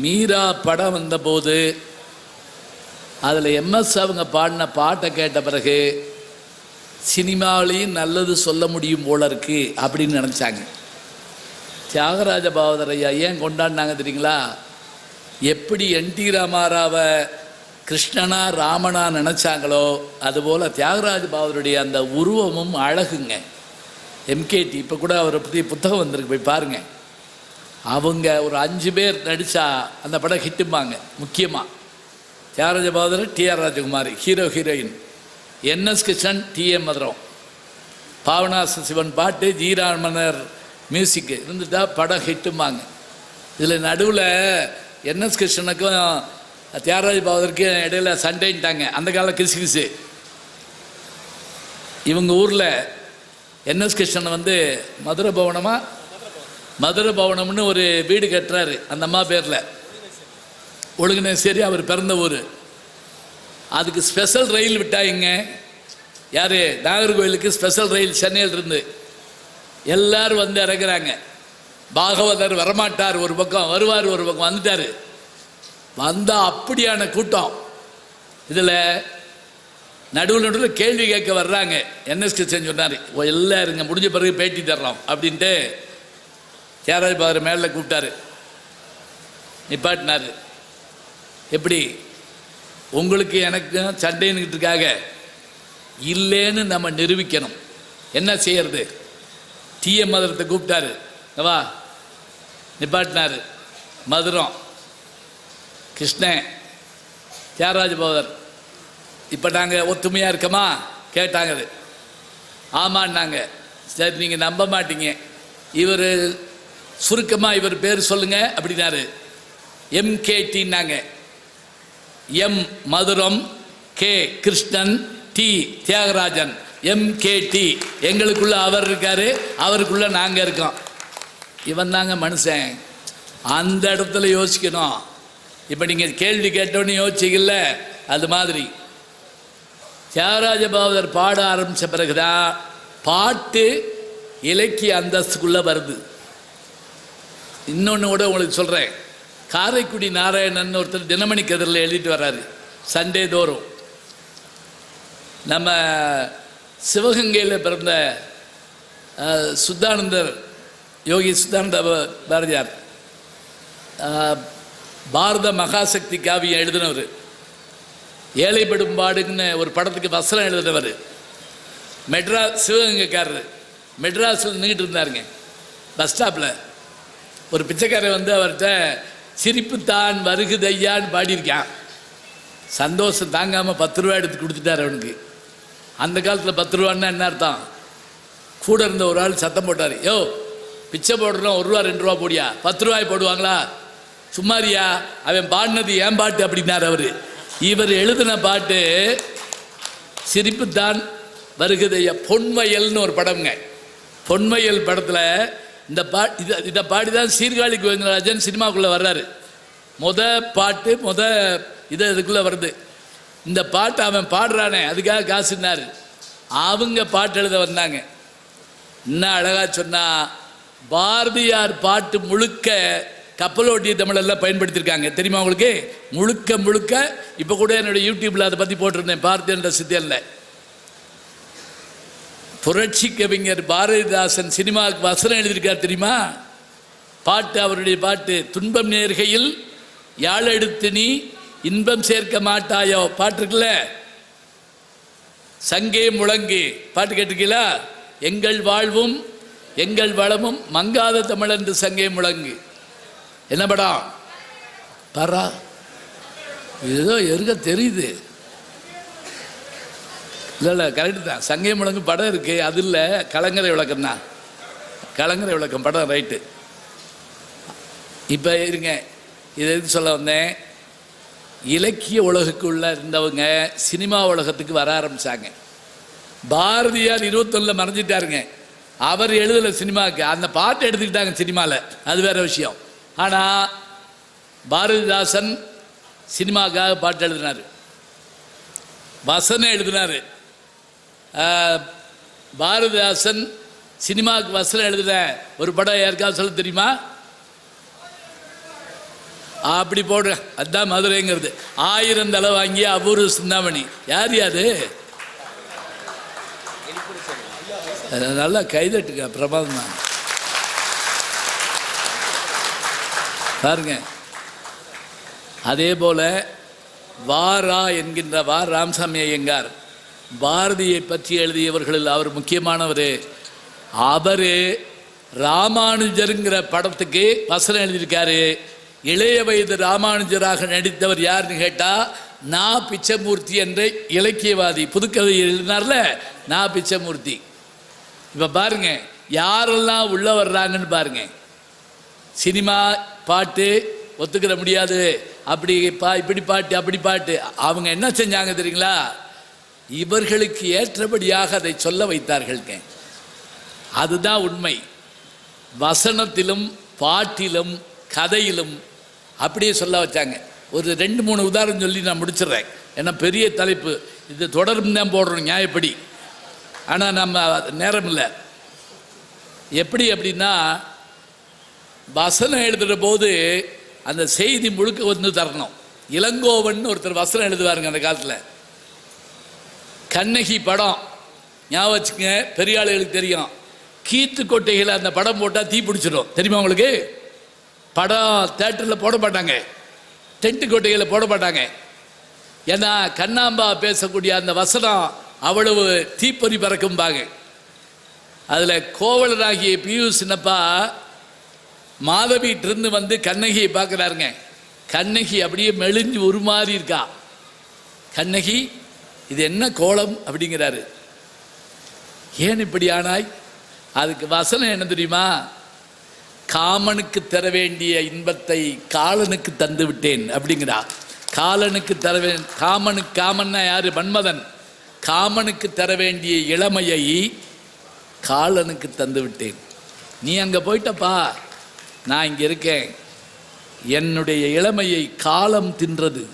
A: மீரா படம் வந்தபோது அதில் எம்எஸ் அவங்க பாடின பாட்டை கேட்ட பிறகு சினிமாவிலையும் நல்லது சொல்ல முடியும் போல இருக்கு அப்படின்னு நினச்சாங்க. தியாகராஜ பாவதர் ஐயா ஏன் கொண்டாடினாங்க தெரியுங்களா? எப்படி என்டி ராமாராவை கிருஷ்ணனா ராமனா நினச்சாங்களோ அதுபோல் தியாகராஜ பாவதருடைய அந்த உருவமும் அழகுங்க. எம்கேடி இப்போ கூட அவரை பற்றி புத்தகம் வந்திருக்கு, போய் பாருங்கள். அவங்க ஒரு 5 பேர் நடித்தா அந்த படம் ஹிட்டும்பாங்க. முக்கியமாக Thyagaraja Bhagavathar, TR Rajakumari hero heroine, NS Krishnan, TM Madhuram, Papanasam Sivan பாட்டு, ஜீராமனர் மியூசிக்கு இருந்துட்டா படம் ஹிட்டும்பாங்க. இதில் நடுவில் என்எஸ் கிருஷ்ணனுக்கும் தியாகராஜ பாவதருக்கும் இடையில சண்டைன்ட்டாங்க. அந்த கால கிசு இவங்க ஊரில் என்எஸ் கிருஷ்ணன் வந்து மதுரை பவனம்னு ஒரு வீடு கட்டுறாரு அந்த அம்மா பேரில், ஒழுங்கினேசேரி அவர் பிறந்த ஊர். அதுக்கு ஸ்பெஷல் ரயில் விட்டாங்க. யார்? நாகர்கோவிலுக்கு ஸ்பெஷல் ரயில் சென்னையில் இருந்து எல்லாரும் வந்து இறங்குறாங்க. பாகவதர் வரமாட்டார் ஒரு பக்கம், வருவார் ஒரு பக்கம். வந்துட்டார். வந்தால் அப்படியான கூட்டம். இதில் நடுவில் கேள்வி கேட்க வர்றாங்க. என்எஸ் கிருஷ்ணன் சொன்னார், எல்லாம் இருங்க, முடிஞ்ச பிறகு பேட்டி தர்றோம் அப்படின்ட்டு தியாகராஜ பாவதர் மேலே கூப்பிட்டாரு, நிப்பாட்டினார். எப்படி உங்களுக்கு எனக்கு சண்டைன்னுக்கிட்டுருக்காக இல்லைன்னு நம்ம நிரூபிக்கணும். என்ன செய்யறது? டிஎம் மதுரத்தை கூப்பிட்டாரு, வா, நிப்பாட்டினார். மதுரம், கிருஷ்ணன், தியாகராஜ பாவதர், இப்போ நாங்கள் ஒத்துமையாக இருக்கமா கேட்டாங்க. அது ஆமான்னாங்க. சரி, நீங்கள் நம்ப மாட்டீங்க, இவர் சுருக்கமாக இவர் பேர் சொல்லுங்க அப்படின்னாரு. எம்கேடின்னாங்க. M Madhuram, K Krishnan, T Thyagarajan, MKT. எங்களுக்குள்ள அவர் இருக்காரு, அவருக்குள்ள நாங்கள் இருக்கோம். இவன் தாங்க மனுஷன். அந்த இடத்துல யோசிக்கணும். இப்போ நீங்கள் கேள்வி கேட்டோன்னு யோசிச்சிக்கல, அது மாதிரி தியாகராஜ பாவதர் பாட ஆரம்பித்த பிறகுதான் பாட்டு இலக்கிய அந்தஸ்துக்குள்ளே வருது. இன்னொன்று கூட உங்களுக்கு சொல்கிறேன். காரைக்குடி நாராயணன் ஒருத்தர் தினமணி கதிரில் எழுதிட்டு வர்றாரு சண்டே தோறும். நம்ம சிவகங்கையில் பிறந்த சுத்தானந்தர், யோகி சுத்தானந்த பாரதியார், பாரத மகாசக்தி காவியம் எழுதினவர். ஏழைப்படும்பாடுன்னு ஒரு படத்துக்கு வசனம் எழுதினவர். மெட்ராஸ், சிவகங்கைக்காரர், மெட்ராஸில் நின்றுட்டு இருந்தாருங்க. பஸ் ஸ்டாப்பில் ஒரு பிச்சைக்காரர் வந்து அவர்கிட்ட சிரிப்பு தான் வருகுதையான்னு பாடியிருக்கான். சந்தோஷம் தாங்காமல் 10 ரூபா எடுத்து கொடுத்துட்டார் அவனுக்கு. அந்த காலத்தில் 10 ரூபான்னா என்ன அர்த்தம்? கூட இருந்த ஒரு ஆள் சத்தம் போட்டார், யோ பிச்சை போடுறோம், 1 ரூபா 2 ரூபா போடியா, 10 ரூபாய் போடுவாங்களா, சும்மாரியா, அவன் பாடினது ஏன் பாட்டு அப்படின்னார் அவர். இவர் எழுதின பாட்டு சிரிப்பு தான் வருகுதையா. பொன்வயல்னு ஒரு படம்ங்க. பொன்வயல் படத்தில் இந்த இதை பாடி தான் சீர்காழி கோவிந்தராஜன் சினிமாக்குள்ளே வர்றாரு. பாட்டு இதுக்குள்ளே வருது. இந்த பாட்டு அவன் பாடுறானே, அதுக்காக காசுனார். அவங்க பாட்டு எழுத வந்தாங்க. இன்னும் அழகாக சொன்னால், பாரதியார் பாட்டு முழுக்க கப்பலோட்டிய தமிழெல்லாம் பயன்படுத்தியிருக்காங்க. தெரியுமா உங்களுக்கு? முழுக்க இப்போ கூட என்னோடய யூடியூப்பில் அதை பற்றி போட்டிருந்தேன், பார்த்தேன்ற சித்தியல்ல. புரட்சி கவிஞர் பாரதிதாசன் சினிமாவுக்கு வசனம் எழுதியிருக்கார் தெரியுமா? பாட்டு, அவருடைய பாட்டு, துன்பம் நேர்கையில் யாழ் எடுத்து நீ இன்பம் சேர்க்க மாட்டாயோ பாட்டு இருக்குல்ல, சங்கே முழங்கு பாட்டு கேட்டிருக்கீங்களா? எங்கள் வாழ்வும் எங்கள் வளமும் மங்காத தமிழன்று சங்கே முழங்கு. என்ன படம் பாரா? ஏதோ எருக தெரியுது. இல்லை கரெக்டு தான், சங்கே முழங்கு படம் இருக்குது. அது இல்லை, கலங்கரை விளக்கம் தான், கலங்கரை விளக்கம் படம், ரைட்டு. இப்போ இருங்க, இதை எதுக்கு சொல்ல வந்தேன்? இலக்கிய உலகுக்குள்ளே இருந்தவங்க சினிமா உலகத்துக்கு வர ஆரம்பித்தாங்க. பாரதியார் 21 மறைஞ்சிட்டாருங்க. அவர் எழுதலை சினிமாவுக்கு, அந்த பாட்டை எடுத்துக்கிட்டாங்க சினிமாவில், அது வேறு விஷயம். ஆனால் பாரதிதாசன் சினிமாவுக்காக பாட்டு எழுதினார், வசனம் எழுதினார். பாரதிதாசன் சினிமாவுக்கு வசனம் எழுதுன ஒரு படம் யாருக்காவது சொல்ல தெரியுமா? அப்படி போடுற, அதுதான் மதுரைங்கிறது. 1000 தலை வாங்கி அபூர்வ சிந்தாமணி. யார் யாரு? நல்லா கைதட்டுங்க, பிரமாதம் தான் பாருங்க. அதே போல வாரா என்கின்ற ராமசாமி ஐயங்கார் பாரதியை பற்றி எழுதியவர்களில் அவர் முக்கியமானவர். அவர் ராமானுஜருங்கிற படத்துக்கு வசனம் எழுதியிருக்காரு. இளைய வயது ராமானுஜராக நடித்தவர் யாருன்னு கேட்டால் நா பிச்சமூர்த்தி என்ற இலக்கியவாதி, புதுக்கதை எழுதினார்ல நா பிச்சமூர்த்தி. இப்போ பாருங்க யாரெல்லாம் உள்ள வர்றாங்கன்னு பாருங்க. சினிமா பாட்டு ஒத்துக்கிற முடியாது, அப்படி இப்படி பாட்டு அப்படி பாட்டு. அவங்க என்ன செஞ்சாங்க தெரியுங்களா? இவர்களுக்கு ஏற்றபடியாக அதை சொல்ல வைத்தார்கள்ங்க. அதுதான் உண்மை. வசனத்திலும் பாட்டிலும் கதையிலும் அப்படியே சொல்ல வச்சாங்க. ஒரு 2-3 உதாரணம் சொல்லி நான் முடிச்சிடுறேன், ஏன்னா பெரிய தலைப்பு, இது தொடரும் தான் போடுறோம் நியாயப்படி. ஆனால் நம்ம நேரம் இல்லை. எப்படி அப்படின்னா, வசனம் எழுதுகிற போது அந்த செய்தி முழுக்க வந்து தரணும். இளங்கோவன் ஒருத்தர் வசனம் எழுதுவாருங்க அந்த காலத்தில். கண்ணகி படம் ஞாபகம் வச்சுங்க, பெரிய ஆளுகளுக்கு தெரியும். கீத்து கொட்டைகளை அந்த படம் போட்டால் தீ பிடிச்சிடும், தெரியுமா உங்களுக்கு? படம் தேட்டரில் போட மாட்டாங்க, டென்ட்டு கொட்டைகளை போட மாட்டாங்க. ஏன்னா கண்ணாம்பா பேசக்கூடிய அந்த வசனம் அவ்வளவு தீப்பொறி பறக்கும்பாங்க. அதில் கோவலராகிய பியூ சின்னப்பா மாதவிட்டிருந்து வந்து கண்ணகியை பார்க்குறாருங்க. கண்ணகி அப்படியே மெலிஞ்சு ஒரு மாதிரி இருக்கா. கண்ணகி இது என்ன கோலம் அப்படிங்கிறாரு. ஏன் இப்படி ஆனாய்? அதுக்கு வசனம் என்ன தெரியுமா? காமனுக்கு தர வேண்டிய இன்பத்தை காலனுக்கு தந்து விட்டேன் அப்படிங்கிறா. காலனுக்கு தர காமன்னா யாரு? மன்மதன். காமனுக்கு தர வேண்டிய இளமையை காலனுக்கு தந்து விட்டேன். நீ அங்கே போயிட்டப்பா, நான் இங்கே இருக்கேன். என்னுடைய இளமையை காலம் தின்றது.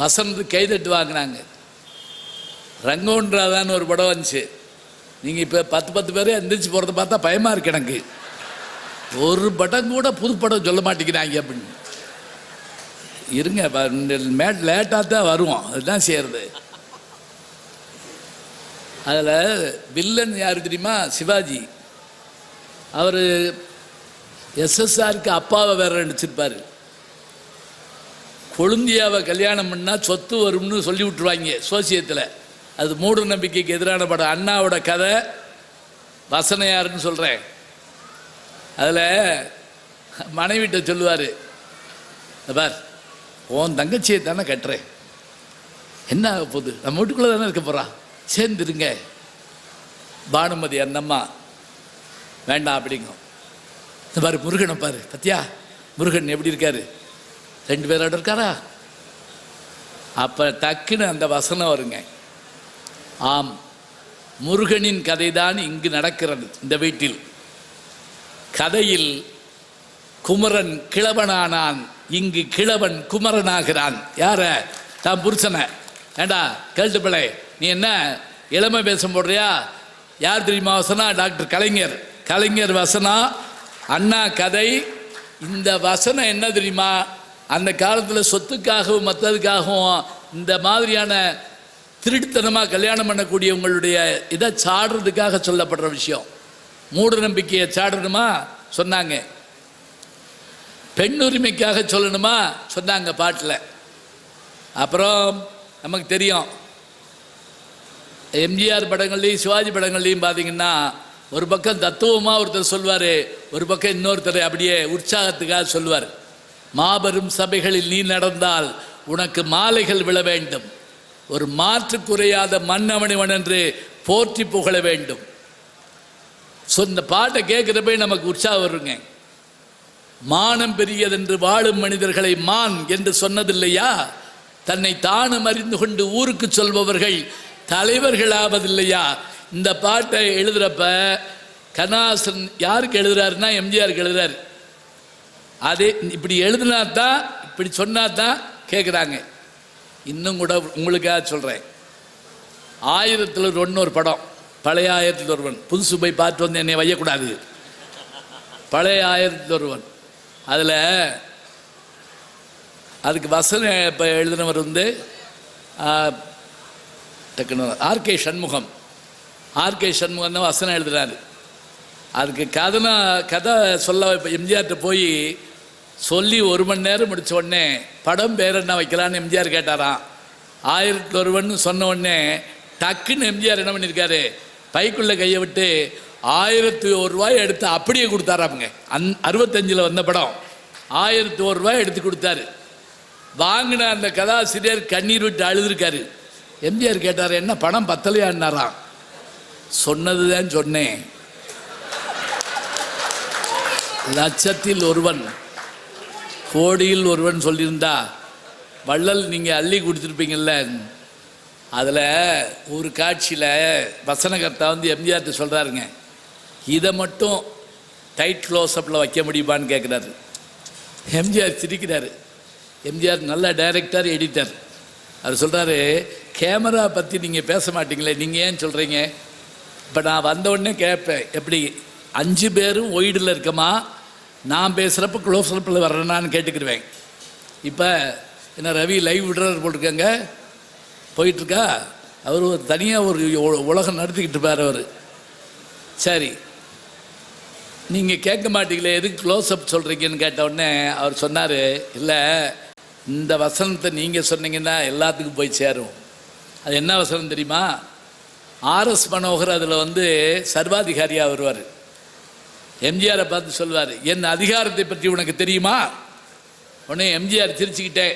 A: வசனத்து கைதட்டு வாங்கினாங்க. ரங்கோன்றாதான்னு ஒரு படம் வந்துச்சு. நீங்கள் இப்போ 10 பேர் எந்திரிச்சு போகிறத பார்த்தா பயமாக இருக்கு எனக்கு. ஒரு படம் கூட புது படம் சொல்ல மாட்டேங்கிறாங்க அப்படின்னு. இருங்க, லேட்டாக தான் வருவோம், அதுதான் செய்கிறது. அதில் வில்லன் யார் தெரியுமா? சிவாஜி. அவர் எஸ்எஸ்ஆருக்கு அப்பாவை வேற நடிச்சிருப்பார். கொழுந்தியாவை கல்யாணம் பண்ணால் சொத்து வரும்னு சொல்லி விட்டுருவாங்க சோசியத்தில். அது மூட நம்பிக்கைக்கு எதிரான படம். அண்ணாவோட கதை. வசனம் யாருன்னு சொல்கிறேன். அதில் மனைவிட்ட சொல்லுவார், பார் உன் தங்கச்சியை தானே கட்டுறேன், என்ன ஆக போகுது, நம்ம வீட்டுக்குள்ளே தானே இருக்க போகிறா, சேர்ந்துருங்க. பானுமதி அந்தம்மா வேண்டாம் அப்படிங்கும். இந்த பாரு முருகனை பாரு, பத்தியா முருகன் எப்படி இருக்காரு, 2 பேரோட இருக்காரா? அப்போ டக்குன்னு அந்த வசனம் வருங்க. ஆம், முருகனின் கதைதான் இங்கு நடக்கிறது இந்த வீட்டில். கதையில் குமரன் கிழவனானான், இங்கு கிழவன் குமரனாகிறான். யார? தான் புருஷனை. ஏண்டா கேட்டு பிள்ளை, நீ என்ன இளமை பேசம் போடுறியா? யார் தெரியுமா வசனா? டாக்டர் கலைஞர். கலைஞர் வசனம், அண்ணா கதை. இந்த வசனம் என்ன தெரியுமா? அந்த காலத்தில் சொத்துக்காகவும் மற்றதுக்காகவும் இந்த மாதிரியான திருட்டுத்தனமாக கல்யாணம் பண்ணக்கூடியவங்களுடைய இதை சாடுறதுக்காக சொல்லப்படுற விஷயம். மூட நம்பிக்கையை சாடணுமா சொன்னாங்க, பெண் உரிமைக்காக சொல்லணுமா சொன்னாங்க பாட்டில். அப்புறம் நமக்கு தெரியும், எம்ஜிஆர் படங்கள்லையும் சிவாஜி படங்கள்லையும் பார்த்தீங்கன்னா ஒரு பக்கம் தத்துவமாக ஒருத்தர் சொல்வார், ஒரு பக்கம் இன்னொருத்தர் அப்படியே உற்சாகத்துக்காக சொல்வார். மாபெரும் சபைகளில் நீ நடந்தால் உனக்கு மாலைகள் விழ வேண்டும், ஒரு மாற்று குறையாத மன்னவனிவன் என்று போற்றி புகழ வேண்டும். ஸோ இந்த பாட்டை கேட்குறப்ப நமக்கு உற்சாகம் வருங்க. மானம் பெரியதென்று வாழும் மனிதர்களை மான் என்று சொன்னதில்லையா, தன்னை தானும் அறிந்து கொண்டு ஊருக்கு சொல்பவர்கள் தலைவர்கள் ஆவதில்லையா. இந்த பாட்டை எழுதுகிறப்ப கண்ணாசன் யாருக்கு எழுதுறாருன்னா எம்ஜிஆருக்கு எழுதுறாரு. அதே இப்படி எழுதினா தான், இப்படி சொன்னா தான் கேட்குறாங்க. இன்னும் கூட உங்களுக்காக சொல்கிறேன், 1001 ஒரு படம், பழைய 1001, புதுசு போய் பார்த்து வந்து என்னை வையக்கூடாது, பழைய 1001. அதில் அதுக்கு வசனம் இப்போ எழுதினவர் வந்து டக்குனு ஆர்கே சண்முகம் தான் வசனம் எழுதுறாரு. அதுக்கு கதை சொல்ல எம்ஜிஆர்கிட்ட போய் சொல்லி 1 மணி நேரம் முடித்த உடனே படம் பேர் என்ன வைக்கலான்னு எம்ஜிஆர் கேட்டாராம். 1001 சொன்ன உடனே டக்குன்னு எம்ஜிஆர் என்ன பண்ணியிருக்காரு, பைக்குள்ளே கையை விட்டு 1001 ரூபாய் எடுத்து அப்படியே கொடுத்தாராமுங்க. 65 வந்த படம் 1001 ரூபாய் எடுத்து கொடுத்தாரு. வாங்கின அந்த கதாசிரியர் கண்ணீர் விட்டு அழுதுருக்காரு. எம்ஜிஆர் கேட்டார், என்ன பணம் பத்தலையான்னாராம். சொன்னது தான் சொன்னேன், லட்சத்தில் ஒருவன் கோடியில் ஒருவன் சொல்லியிருந்தா வள்ளல் நீங்கள் அள்ளி கொடுத்துருப்பீங்கள்ல. அதில் ஒரு காட்சியில் வசனகர்த்தா வந்து எம்ஜிஆர்கிட்ட சொல்கிறாருங்க, இதை மட்டும் டைட் க்ளோஸ்அப்பில் வைக்க முடியுமான்னு கேட்குறாரு. எம்ஜிஆர் சிரிக்கிறாரு. எம்ஜிஆர் நல்ல டைரக்டர், எடிட்டர். அவர் சொல்கிறாரு, கேமரா பற்றி நீங்கள் பேச மாட்டீங்களே, நீங்கள் ஏன் சொல்கிறீங்க? இப்போ நான் வந்த உடனே கேட்பேன், எப்படி 5 பேரும் ஒய்டில் இருக்கமா, நான் பேசுகிறப்ப க்ளோஸ்அப்பில் வர்றேனான்னு கேட்டுக்கிடுவேன். இப்போ என்ன ரவி லைவ் விடுறாரு போட்டிருக்காங்க, போயிட்டுருக்கா. அவர் ஒரு தனியாக ஒரு உலகம் நடத்திக்கிட்டு இருப்பார் அவர். சரி, நீங்கள் கேட்க மாட்டீங்களே, எதுக்கு க்ளோஸ்அப் சொல்கிறீங்கன்னு கேட்ட உடனே அவர் சொன்னார், இல்லை இந்த வசனத்தை நீங்கள் சொன்னீங்கன்னா எல்லாத்துக்கும் போய் சேரும். அது என்ன வசனம் தெரியுமா? ஆர்எஸ் மனோகர் அதில் வந்து சர்வாதிகாரியாக வருவார். எம்ஜிஆரை பார்த்து சொல்வார், என் அதிகாரத்தை பற்றி உனக்கு தெரியுமா? உடனே எம்ஜிஆர் சிரிச்சுக்கிட்டே,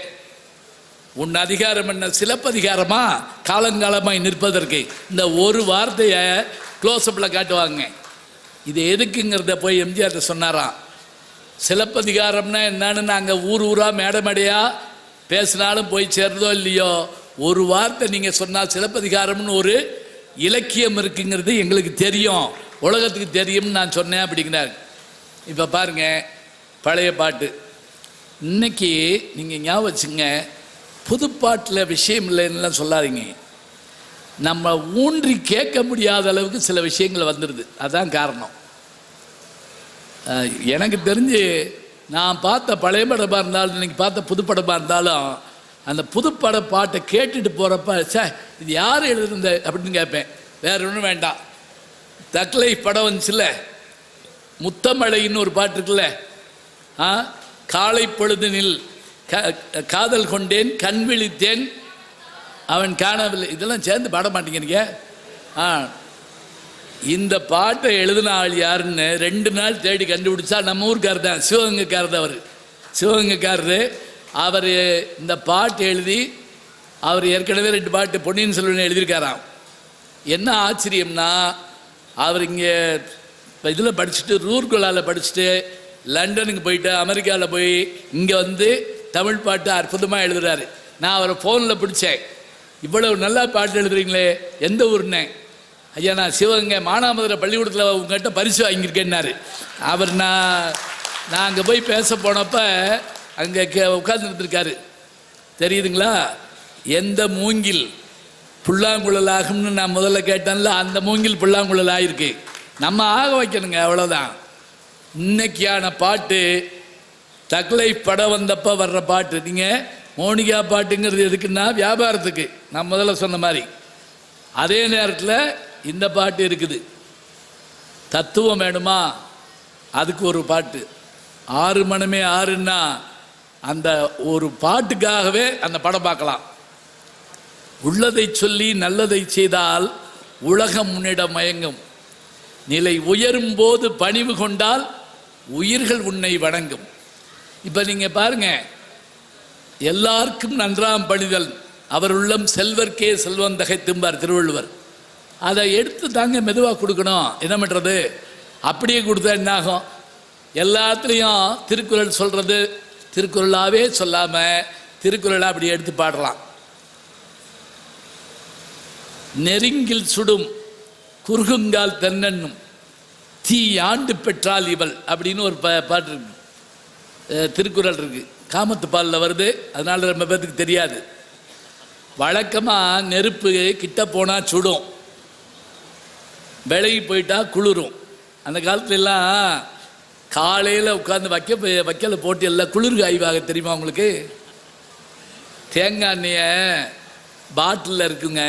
A: உன் அதிகாரம் என்ன சிலப்பதிகாரமா காலங்காலமாய் நிற்பதற்கு? இந்த ஒரு வார்த்தையை க்ளோஸ்அப்பில் காட்டுவாங்க. இது எதுக்குங்கிறத போய் எம்ஜிஆர்கிட்ட சொன்னாராம். சிலப்பதிகாரம்னா என்னன்னு நாங்கள் ஊராக மேடையாக பேசினாலும் போய் சேர்றதோ இல்லையோ, ஒரு வார்த்தை நீங்கள் சொன்னால் சிலப்பதிகாரம்னு ஒரு இலக்கியம் இருக்குங்கிறது எங்களுக்கு தெரியும், உலகத்துக்கு தெரியும்னு நான் சொன்னேன் அப்படிங்கிறார். இப்போ பாருங்கள், பழைய பாட்டு இன்னைக்கு நீங்கள் ஞாபகம் வச்சுங்க, புதுப்பாட்டில் விஷயம் இல்லைன்னுலாம் சொல்லாதீங்க. நம்ம ஊன்றி கேட்க முடியாத அளவுக்கு சில விஷயங்கள் வந்துடுது. அதுதான் காரணம். எனக்கு தெரிஞ்சு நான் பார்த்த பழைய படமாக இருந்தாலும் இன்றைக்கி பார்த்த புதுப்படமாக இருந்தாலும் அந்த புதுப்பட பாட்டை கேட்டுட்டு போகிறப்ப இது யார் எழுதுந்த அப்படின்னு கேட்பேன். வேறு ஒன்றும் வேண்டாம். தக்லை படம் வந்துச்சுல்ல, முத்தமழைன்னு ஒரு பாட்டு இருக்குல்ல, காலை பொழுதினில் காதல் கொண்டேன் கண் விழித்தேன் அவன் காணவில்லை, இதெல்லாம் சேர்ந்து பாட மாட்டேங்கிறீங்க. இந்த பாட்டை எழுதின ஆள் யாருன்னு 2 நாள் தேடி கண்டுபிடிச்சா நம்ம ஊருக்காரர் தான், சிவகங்கைக்காரர் தான். அவர் சிவகங்கைக்காரரு. அவர் இந்த பாட்டு எழுதி அவர் ஏற்கனவே 2 பாட்டு பொன்னியின் செல்வன் எழுதியிருக்காராம். என்ன ஆச்சரியம்னா, அவர் இங்கே இதில் படிச்சுட்டு ரூர்குலாவில் படிச்சுட்டு லண்டனுக்கு போயிட்டு அமெரிக்காவில் போய் இங்கே வந்து தமிழ் பாட்டு அற்புதமாக எழுதுறாரு. நான் அவரை ஃபோனில் பிடிச்சேன், இவ்வளவு நல்லா பாட்டு எழுதுறீங்களே, எந்த ஊர்னே? ஐயா நான் சிவகங்கை மானாமதுரை பள்ளிக்கூடத்தில் உங்கள்கிட்ட பரிசு வாங்கியிருக்கேன்னாரு. அவர் நான் அங்கே போய் பேச போனப்போ அங்கே உட்கார்ந்துருக்காரு. தெரியுதுங்களா? எந்த மூங்கில் புல்லாங்குழல் ஆகும்னு நான் முதல்ல கேட்டேன்ல, அந்த மூங்கில் புல்லாங்குழல் ஆகிருக்கு. நம்ம ஆக வைக்கணுங்க, அவ்வளோதான். இன்னைக்கான பாட்டு தக்லை படம் வந்தப்போ வர்ற பாட்டு. நீங்கள் மோனிகா பாட்டுங்கிறது எதுக்குன்னா வியாபாரத்துக்கு, நான் முதல்ல சொன்ன மாதிரி. அதே நேரத்தில் இந்த பாட்டு இருக்குது, தத்துவம் வேணுமா அதுக்கு ஒரு பாட்டு. 6 மணமே 6ன்னா அந்த ஒரு பாட்டுக்காகவே அந்த படம் பார்க்கலாம். உள்ளதை சொல்லி நல்லதை செய்தால் உலகம் முன்னிடம் மயங்கும், நிலை உயரும் போது பணிவு கொண்டால் உயிர்கள் உன்னை வணங்கும். இப்போ நீங்கள் பாருங்க, எல்லாருக்கும் நன்றாம் பணிதல் அவர் உள்ளம் செல்வர்க்கே செல்வம் தகைத்தும்பார் திருவள்ளுவர். அதை எடுத்து தாங்க மெதுவாக கொடுக்கணும். என்ன பண்ணுறது? அப்படியே கொடுத்தா என்னாகும்? எல்லாத்துலேயும் திருக்குறள் சொல்கிறது திருக்குறளாகவே சொல்லாமல் திருக்குறளாக அப்படி எடுத்து பாடலாம். நெருங்கில் சுடும் குறுகுங்கால் தென்னன்னும் தீ ஆண்டு பெற்றால் இவள் அப்படின்னு ஒரு பாட்டு இருக்கு, திருக்குறள் இருக்கு, காமத்து பாலில் வருது. அதனால ரொம்ப பேருக்கு தெரியாது. வழக்கமாக நெருப்பு கிட்ட போனால் சுடும், விலகி போயிட்டா குளிரும். அந்த காலத்துலலாம் காலையில் உட்காந்து வைக்கல போட்டு எல்லாம் குளிர் ஆய்வாக தெரியுமா உங்களுக்கு? தேங்காய் எண்ணெயை பாட்டிலில் இருக்குங்க,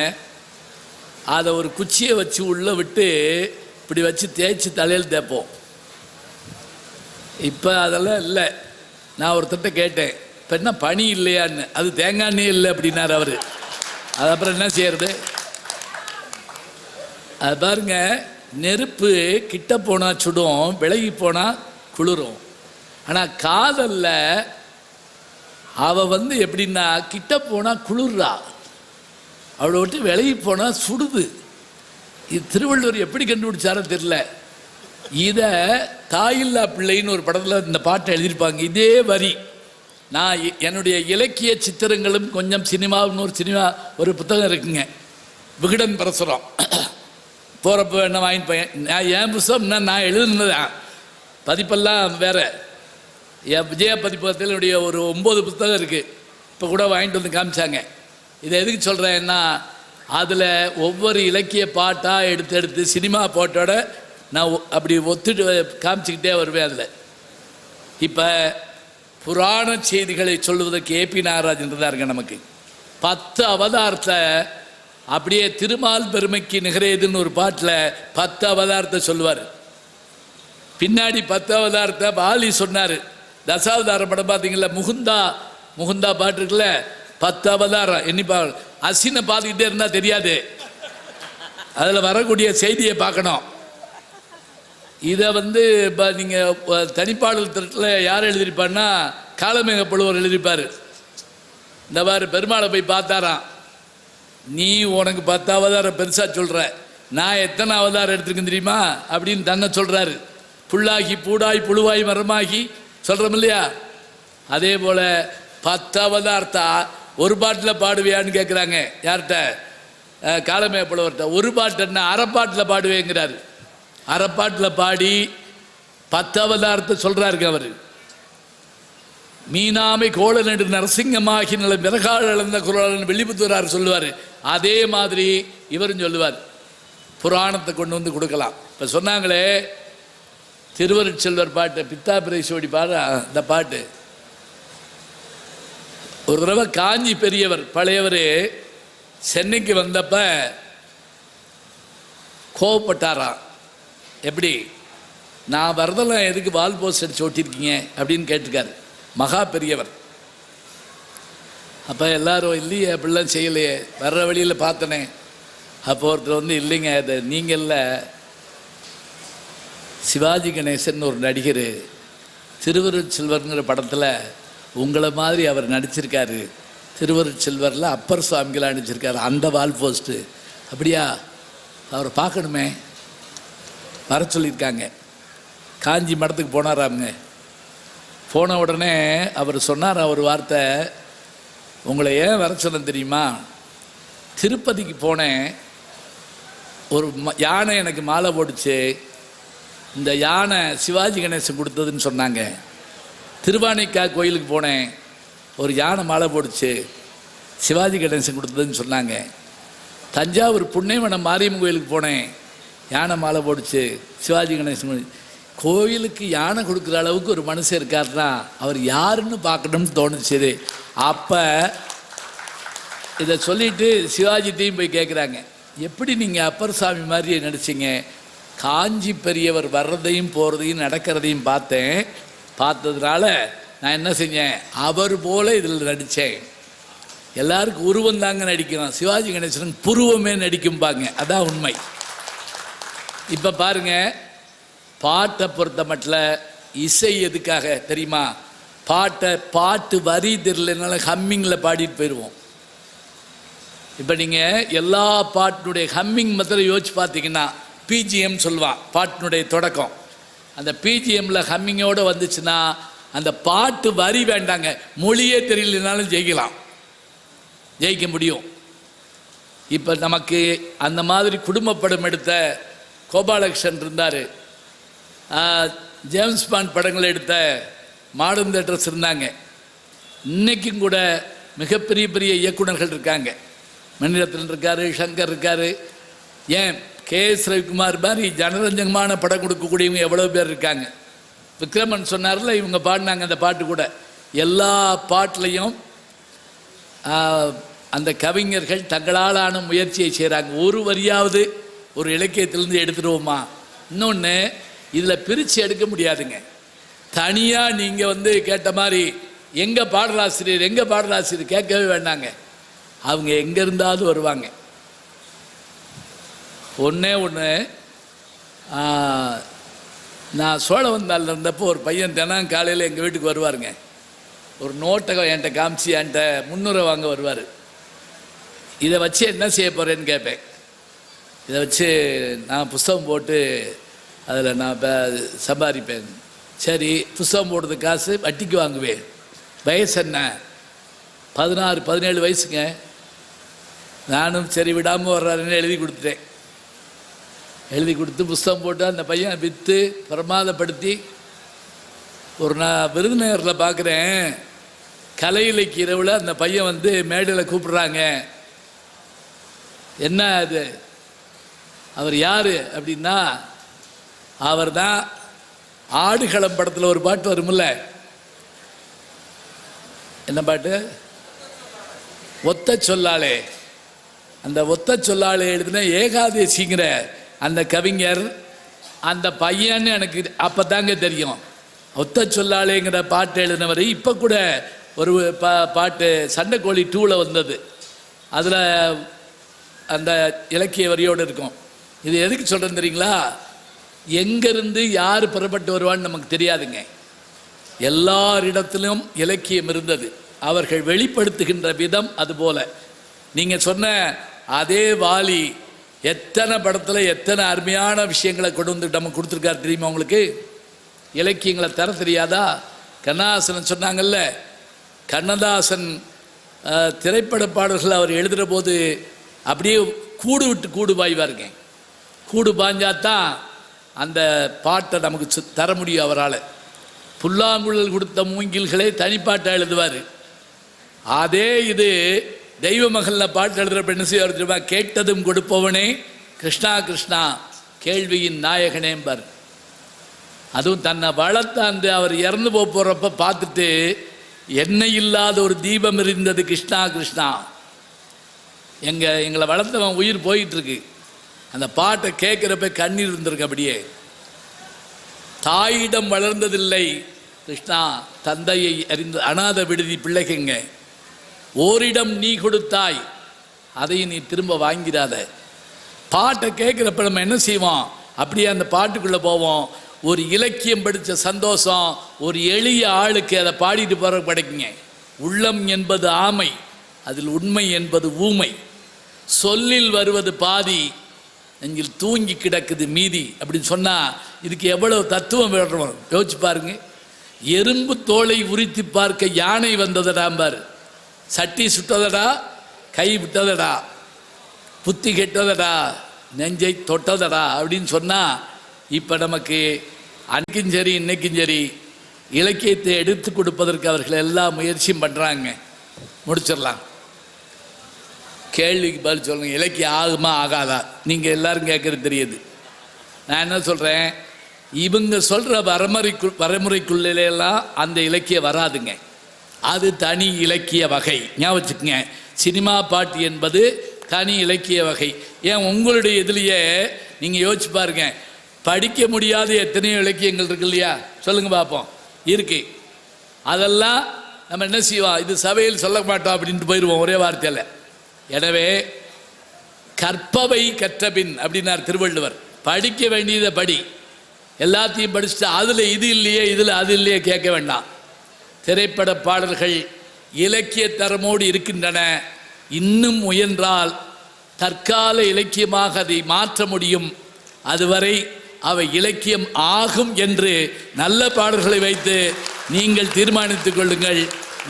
A: அதை ஒரு குச்சியை வச்சு உள்ளே விட்டு இப்படி வச்சு தேய்ச்சி தலையில் தேய்ப்போம். இப்போ அதெல்லாம் இல்லை. நான் ஒருத்தட்ட கேட்டேன், இப்போ என்ன பனி இல்லையான்னு. அது தேங்காய் எண்ணெய் இல்லை அப்படின்னார் அவர். அது அப்புறம் என்ன செய்யறது? அது பாருங்க, நெருப்பு கிட்ட போனால் சுடும், விலகி போனால் குளிரும். ஆனால் காதலில் அவள் எப்படின்னா கிட்ட போனால் குளிர்றா, அவளை விட்டு விலகி போனால் சுடுது. இது திருவள்ளுவர் எப்படி கண்டுபிடிச்சாரோ தெரியல. இதை தாயில்லா பிள்ளைன்னு ஒரு படத்தில் இந்த பாட்டை எழுதியிருப்பாங்க. இதே வரி நான் என்னுடைய இலக்கிய சித்திரங்களும் கொஞ்சம் சினிமாவுன்னு ஒரு புத்தகம் இருக்குங்க, விகடன் பிரசுரம். போகிறப்ப என்ன வாங்கிட்டு போயேன். நான் என் புத்தகம்னா நான் எழுதுனதான், பதிப்பெல்லாம் வேறு. என் விஜய பதிப்பகத்தில் என்னுடைய ஒரு 9 புத்தகம் இருக்குது. இப்போ கூட வாங்கிட்டு வந்து காமிச்சாங்க. இதை எதுக்கு சொல்கிறேன்னா, அதில் ஒவ்வொரு இலக்கிய பாட்டாக எடுத்து சினிமா பாட்டோட நான் அப்படி ஒத்துட்டு காமிச்சிக்கிட்டே வருவேன். அதில் இப்போ புராண செய்திகளை சொல்லுவதற்கு ஏபி நாகராஜன் தான் இருக்க. நமக்கு 10 அவதாரத்தை அப்படியே திருமால் பெருமைக்கு நிகரேதுன்னு ஒரு பாட்டில் 10 அவதாரத்தை சொல்லுவார். பின்னாடி 10 அவதாரத்தை பாலி சொன்னார். தசாவதார படம் பார்த்தீங்களா, முகுந்தா பாட்டு இருக்குல்ல, 10 அவதாரம் எண்ணிப்பா. அசினை பார்த்துக்கிட்டே இருந்தால் தெரியாது, அதில் வரக்கூடிய செய்தியை பார்க்கணும். இதை இப்போ நீங்கள் தனிப்பாடல் திரட்டில் யார் எழுதியிருப்பான்னா காலமேக புலவர் எழுதியிருப்பார். இந்த மாதிரி பெருமாளை போய் பார்த்தாராம், நீ உனக்கு 10 அவதாரம் பெருசாக சொல்கிற, நான் எத்தனை அவதாரம் எடுத்துருக்கேன் தெரியுமா அப்படின்னு தன்னை சொல்கிறாரு. புல்லாகி பூடாய் புழுவாய் மரமாகி சொல்கிறோம் இல்லையா, அதே போல் 10 அவதாரத்தா ஒரு பாட்டில் பாடுவியான்னு கேட்குறாங்க. யார்கிட்ட? காலமே புலவர்கிட்ட. ஒரு பாட்டுன்னா அரைப்பாட்டில் பாடுவேங்கிறாரு. அரைப்பாட்டில் பாடி 10 அவதாரத்தை சொல்கிறாருங்க அவர். மீனாமை கோல நடு நரசிங்கமாகி நில மிளகால் இழந்த குரல் வெள்ளிபுத்தூரார் சொல்லுவார். அதே மாதிரி இவரும் சொல்லுவார். புராணத்தை கொண்டு வந்து கொடுக்கலாம். இப்போ சொன்னாங்களே திருவருட்செல்வர் பாட்டு, பித்தா பிரைசோடி பாடு. அந்த பாட்டு ஒரு தடவை காஞ்சி பெரியவர் பழையவர் சென்னைக்கு வந்தப்ப கோவப்பட்டாராம். எப்படி? நான் வரதெல்லாம் எதுக்கு வால் போஸ்ட் அடிச்சு ஓட்டியிருக்கீங்க அப்படின்னு கேட்டிருக்காரு மகா பெரியவர். அப்போ எல்லாரும் இல்லையே அப்படிலாம் செய்யலையே, வர்ற வழியில் பார்த்தனே. அப்போ ஒருத்தர் இல்லைங்க, அது நீங்கள் இல்லை, சிவாஜி கணேசன் ஒரு நடிகர் திருவருட்செல்வர்ங்கிற படத்தில் உங்களை மாதிரி அவர் நடிச்சிருக்காரு. திருவருட்செல்வரில் அப்பர் சுவாமிகளாக நடிச்சிருக்காரு, அந்த வால் போஸ்ட்டு. அப்படியா? அவரை பார்க்கணுமே, வர சொல்லியிருக்காங்க. காஞ்சி மடத்துக்கு போனாராங்க. போன உடனே அவர் சொன்னார் ஒரு வார்த்தை, உங்களை ஏன் வர சொன்னேன் தெரியுமா? திருப்பதிக்கு போனேன், ஒரு யானை எனக்கு மாலை போட்டுச்சு, இந்த யானை சிவாஜி கணேசன் கொடுத்ததுன்னு சொன்னாங்க. திருவானைக்கா கோயிலுக்கு போனேன், ஒரு யானை மாலை போட்டுச்சு, சிவாஜி கணேசன் கொடுத்ததுன்னு சொன்னாங்க. தஞ்சாவூர் புன்னைவனம் மாரியம்மன் கோயிலுக்கு போனேன், யானை மாலை போட்டுச்சு, சிவாஜி கணேசன். கோயிலுக்கு யானை கொடுக்குற அளவுக்கு ஒரு மனுஷன் இருக்காருன்னா அவர் யாருன்னு பார்க்கணும்னு தோணுச்சு. அப்போ இதை சொல்லிட்டு சிவாஜித்தையும் போய் கேட்குறாங்க, எப்படி நீங்கள் அப்பர் சாமி மாதிரி நடிச்சிங்க? காஞ்சி பெரியவர் வர்றதையும் போகிறதையும் நடக்கிறதையும் பார்த்ததுனால நான் என்ன செஞ்சேன், அவர் போல இதில் நடித்தேன். எல்லாருக்கும் உருவம் தாங்க நடிக்கிறோம், சிவாஜி கணேசன் புருவமே நடிக்கும்பாங்க, அதான் உண்மை. இப்போ பாருங்க, பாட்டை பொறுத்த மட்டும் இசை எதுக்காக தெரியுமா? பாட்டு வரி தெரியலனால ஹம்மிங்கில் பாடிட்டு போயிடுவோம். இப்போ நீங்கள் எல்லா பாட்டினுடைய ஹம்மிங் மாத்திரம் யோசிச்சு பார்த்தீங்கன்னா, பிஜிஎம் சொல்லுவான் பாட்டினுடைய தொடக்கம். அந்த பிஜிஎம்மில் ஹம்மிங்கோடு வந்துச்சுன்னா அந்த பாட்டு வரி வேண்டாங்க, மொழியே தெரியலனாலும் ஜெயிக்க முடியும். இப்போ நமக்கு அந்த மாதிரி குடும்ப படம் எடுத்த கோபாலகிருஷ்ணன் இருந்தார், ஜேம்ஸ் பாண்ட் படங்கள் எடுத்த மாடர்ன் தேட்டர்ஸ் இருந்தாங்க. இன்றைக்கும் கூட மிகப்பெரிய பெரிய இயக்குநர்கள் இருக்காங்க. மணிரத்னம் இருக்கார், சங்கர் இருக்கார், ஏன் கே.எஸ். ரவிக்குமார் மாதிரி ஜனரஞ்சகமான படம் கொடுக்கக்கூடியவங்க எவ்வளோ பேர் இருக்காங்க. விக்ரமன் சொன்னார்ல, இவங்க பாடினாங்க அந்த பாட்டு கூட. எல்லா பாட்டிலையும் அந்த கவிஞர்கள் தங்களாலான முயற்சியை செய்கிறாங்க. ஒரு வரியாவது ஒரு இலக்கியத்திலேருந்து எடுத்துடுவோமா? இன்னொன்று, இதில் பிரித்து எடுக்க முடியாதுங்க. தனியாக நீங்கள் கேட்ட மாதிரி எங்கள் பாடலாசிரியர் கேட்கவே வேண்டாங்க. அவங்க எங்கே இருந்தாவது வருவாங்க. ஒன்று நான் சோழவந்தாலில் இருந்தப்போ ஒரு பையன் தினம் காலையில் எங்கள் வீட்டுக்கு வருவாருங்க. ஒரு நோட்டகம் என்கிட்ட காமிச்சு என்கிட்ட 300 வாங்க வருவார். இதை வச்சு என்ன செய்ய போகிறேன்னு கேட்பேன். இதை வச்சு நான் புஸ்தகம் போட்டு அதில் நான் சம்பாதிப்பேன். சரி, புஸ்தகம் போடுறது காசு வட்டிக்கு வாங்குவேன். வயசு என்ன? 16-17 வயசுங்க. நானும் சரி விடாமல் வர்றாருன்னு எழுதி கொடுத்துட்டேன். எழுதி கொடுத்து புஸ்தகம் போட்டு அந்த பையன் விற்று பிரமாதப்படுத்தி ஒரு நான் விருதுநகரில் பார்க்குறேன், கலை இலக்கிய இரவில் அந்த பையன் மேடையில் கூப்பிட்றாங்க. என்ன அது, அவர் யார் அப்படின்னா, அவர் தான் ஆடுகளம் படத்தில் ஒரு பாட்டு வரும்ல, என்ன பாட்டு? ஒத்த சொல்லாளே. அந்த ஒத்த சொல்லாளே எழுதின ஏகாதேசிங்கிற அந்த கவிஞர், அந்த பையன்னு எனக்கு அப்போ தாங்க தெரியும். ஒத்த சொல்லாளேங்கிற பாட்டு எழுதினவர். இப்போ கூட ஒரு பாட்டு சண்டைக்கோழி 2ல் வந்தது, அதில் அந்த இலக்கிய வரியோடு இருக்கும். இது எதுக்கு சொல்கிறேன்னு தெரியுங்களா? எங்கேருந்து யார் புறப்பட்டு வருவான்னு நமக்கு தெரியாதுங்க. எல்லாரிடத்திலும் இலக்கியம் இருந்தது, அவர்கள் வெளிப்படுத்துகின்ற விதம் அதுபோல். நீங்கள் சொன்ன அதே வாலி எத்தனை படத்தில் எத்தனை அருமையான விஷயங்களை கொண்டு வந்து நமக்கு கொடுத்துருக்காரு தெரியுமா உங்களுக்கு? இலக்கியங்களை தர தெரியாதா? கண்ணதாசன் சொன்னாங்கல்ல, கண்ணதாசன் திரைப்பட பாடல்கள் அவர் எழுதுகிற போது அப்படியே கூடு விட்டு கூடு பாய்வாருங்க. கூடு பாய்ஞ்சாதான் அந்த பாட்டை நமக்கு தர முடியும் அவரால். புல்லாங்குழல் கொடுத்த மூங்கில்களே தனிப்பாட்டை எழுதுவார். அதே இது தெய்வ மகளில் பாட்டு எழுதுகிற என்ன செய்வார்? கேட்டதும் கொடுப்பவனே கிருஷ்ணா கிருஷ்ணா கேள்வியின் நாயகனேம்பார். அதுவும் தன்னை வளர்த்தாந்து அவர் இறந்து போகிறப்ப பார்த்துட்டு, எண்ணெய் இல்லாத ஒரு தீபம் இருந்தது கிருஷ்ணா கிருஷ்ணா. எங்களை வளர்த்தவன் உயிர் போயிட்டுருக்கு. அந்த பாட்டை கேட்குறப்ப கண்ணீர் இருந்திருக்கு. அப்படியே தாயிடம் வளர்ந்ததில்லை கிருஷ்ணா, தந்தையை அறிந்த அநாத விடுதி பிள்ளைக்குங்க. ஓரிடம் நீ கொடுத்தாய், அதையும் நீ திரும்ப வாங்கிறாத. பாட்டை கேட்குறப்ப நம்ம என்ன செய்வோம்? அப்படியே அந்த பாட்டுக்குள்ளே போவோம். ஒரு இலக்கியம் படித்த சந்தோஷம் ஒரு எளிய ஆளுக்கு அதை பாடிட்டு போகிற கிடைக்குங்க. உள்ளம் என்பது ஆமை, அதில் உண்மை என்பது ஊமை. சொல்லில் வருவது பாதி, நெஞ்சில் தூங்கி கிடக்குது மீதி அப்படின்னு சொன்னால் இதுக்கு எவ்வளோ தத்துவம் வேணும் யோசிச்சு பாருங்க. எறும்பு தோலை உரித்து பார்க்க யானை வந்ததடாம்பார். சட்டி சுட்டதடா, கை விட்டதடா, புத்தி கெட்டதடா, நெஞ்சை தொட்டதடா அப்படின்னு சொன்னால், இப்போ நமக்கு அன்றைக்கும் சரி இன்னைக்கும் சரி இலக்கியத்தை எடுத்து கொடுப்பதற்கு அவர்கள் எல்லா முயற்சியும் பண்ணுறாங்க. முடிச்சிடலாம். கேள்விக்கு பதில் சொல்லுங்கள். இலக்கியம் ஆகுமா ஆகாதா? நீங்கள் எல்லோரும் கேட்குறது தெரியுது. நான் என்ன சொல்கிறேன், இவங்க சொல்கிற வரைமுறைக்குள்ளெல்லாம் அந்த இலக்கியம் வராதுங்க. அது தனி இலக்கிய வகை. ஞாபகம் வச்சுக்கோங்க, சினிமா பாட்டு என்பது தனி இலக்கிய வகை. ஏன் உங்களுடைய இதுலேயே நீங்கள் யோசிச்சு பாருங்க, படிக்க முடியாத எத்தனையோ இலக்கியங்கள் இருக்கு இல்லையா? சொல்லுங்கள் பார்ப்போம். இருக்கு. அதெல்லாம் நம்ம என்ன செய்வோம், இது சபையில் சொல்ல மாட்டோம் அப்படின்ட்டு போயிடுவோம் ஒரே வார்த்தையில். எனவே கற்பவை கற்றபின் அப்படின்னார் திருவள்ளுவர். படிக்க வேண்டியதை படி, எல்லாத்தையும் படிச்சுட்டு அதில் இது இல்லையே இதில் அது இல்லையே கேட்க வேண்டாம். திரைப்பட பாடல்கள் இலக்கிய தரமோடு இருக்கின்றன. இன்னும் முயன்றால் தற்கால இலக்கியமாக அதை மாற்ற முடியும். அதுவரை அவை இலக்கியம் ஆகும் என்று நல்ல பாடல்களை வைத்து நீங்கள் தீர்மானித்துக் கொள்ளுங்கள்.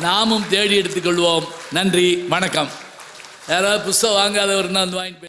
A: நாமும் தேடி எடுத்துக்கொள்வோம். நன்றி, வணக்கம். யாராவது புஸ்தகம் வாங்காதவர்னா வந்து வாங்கிட்டு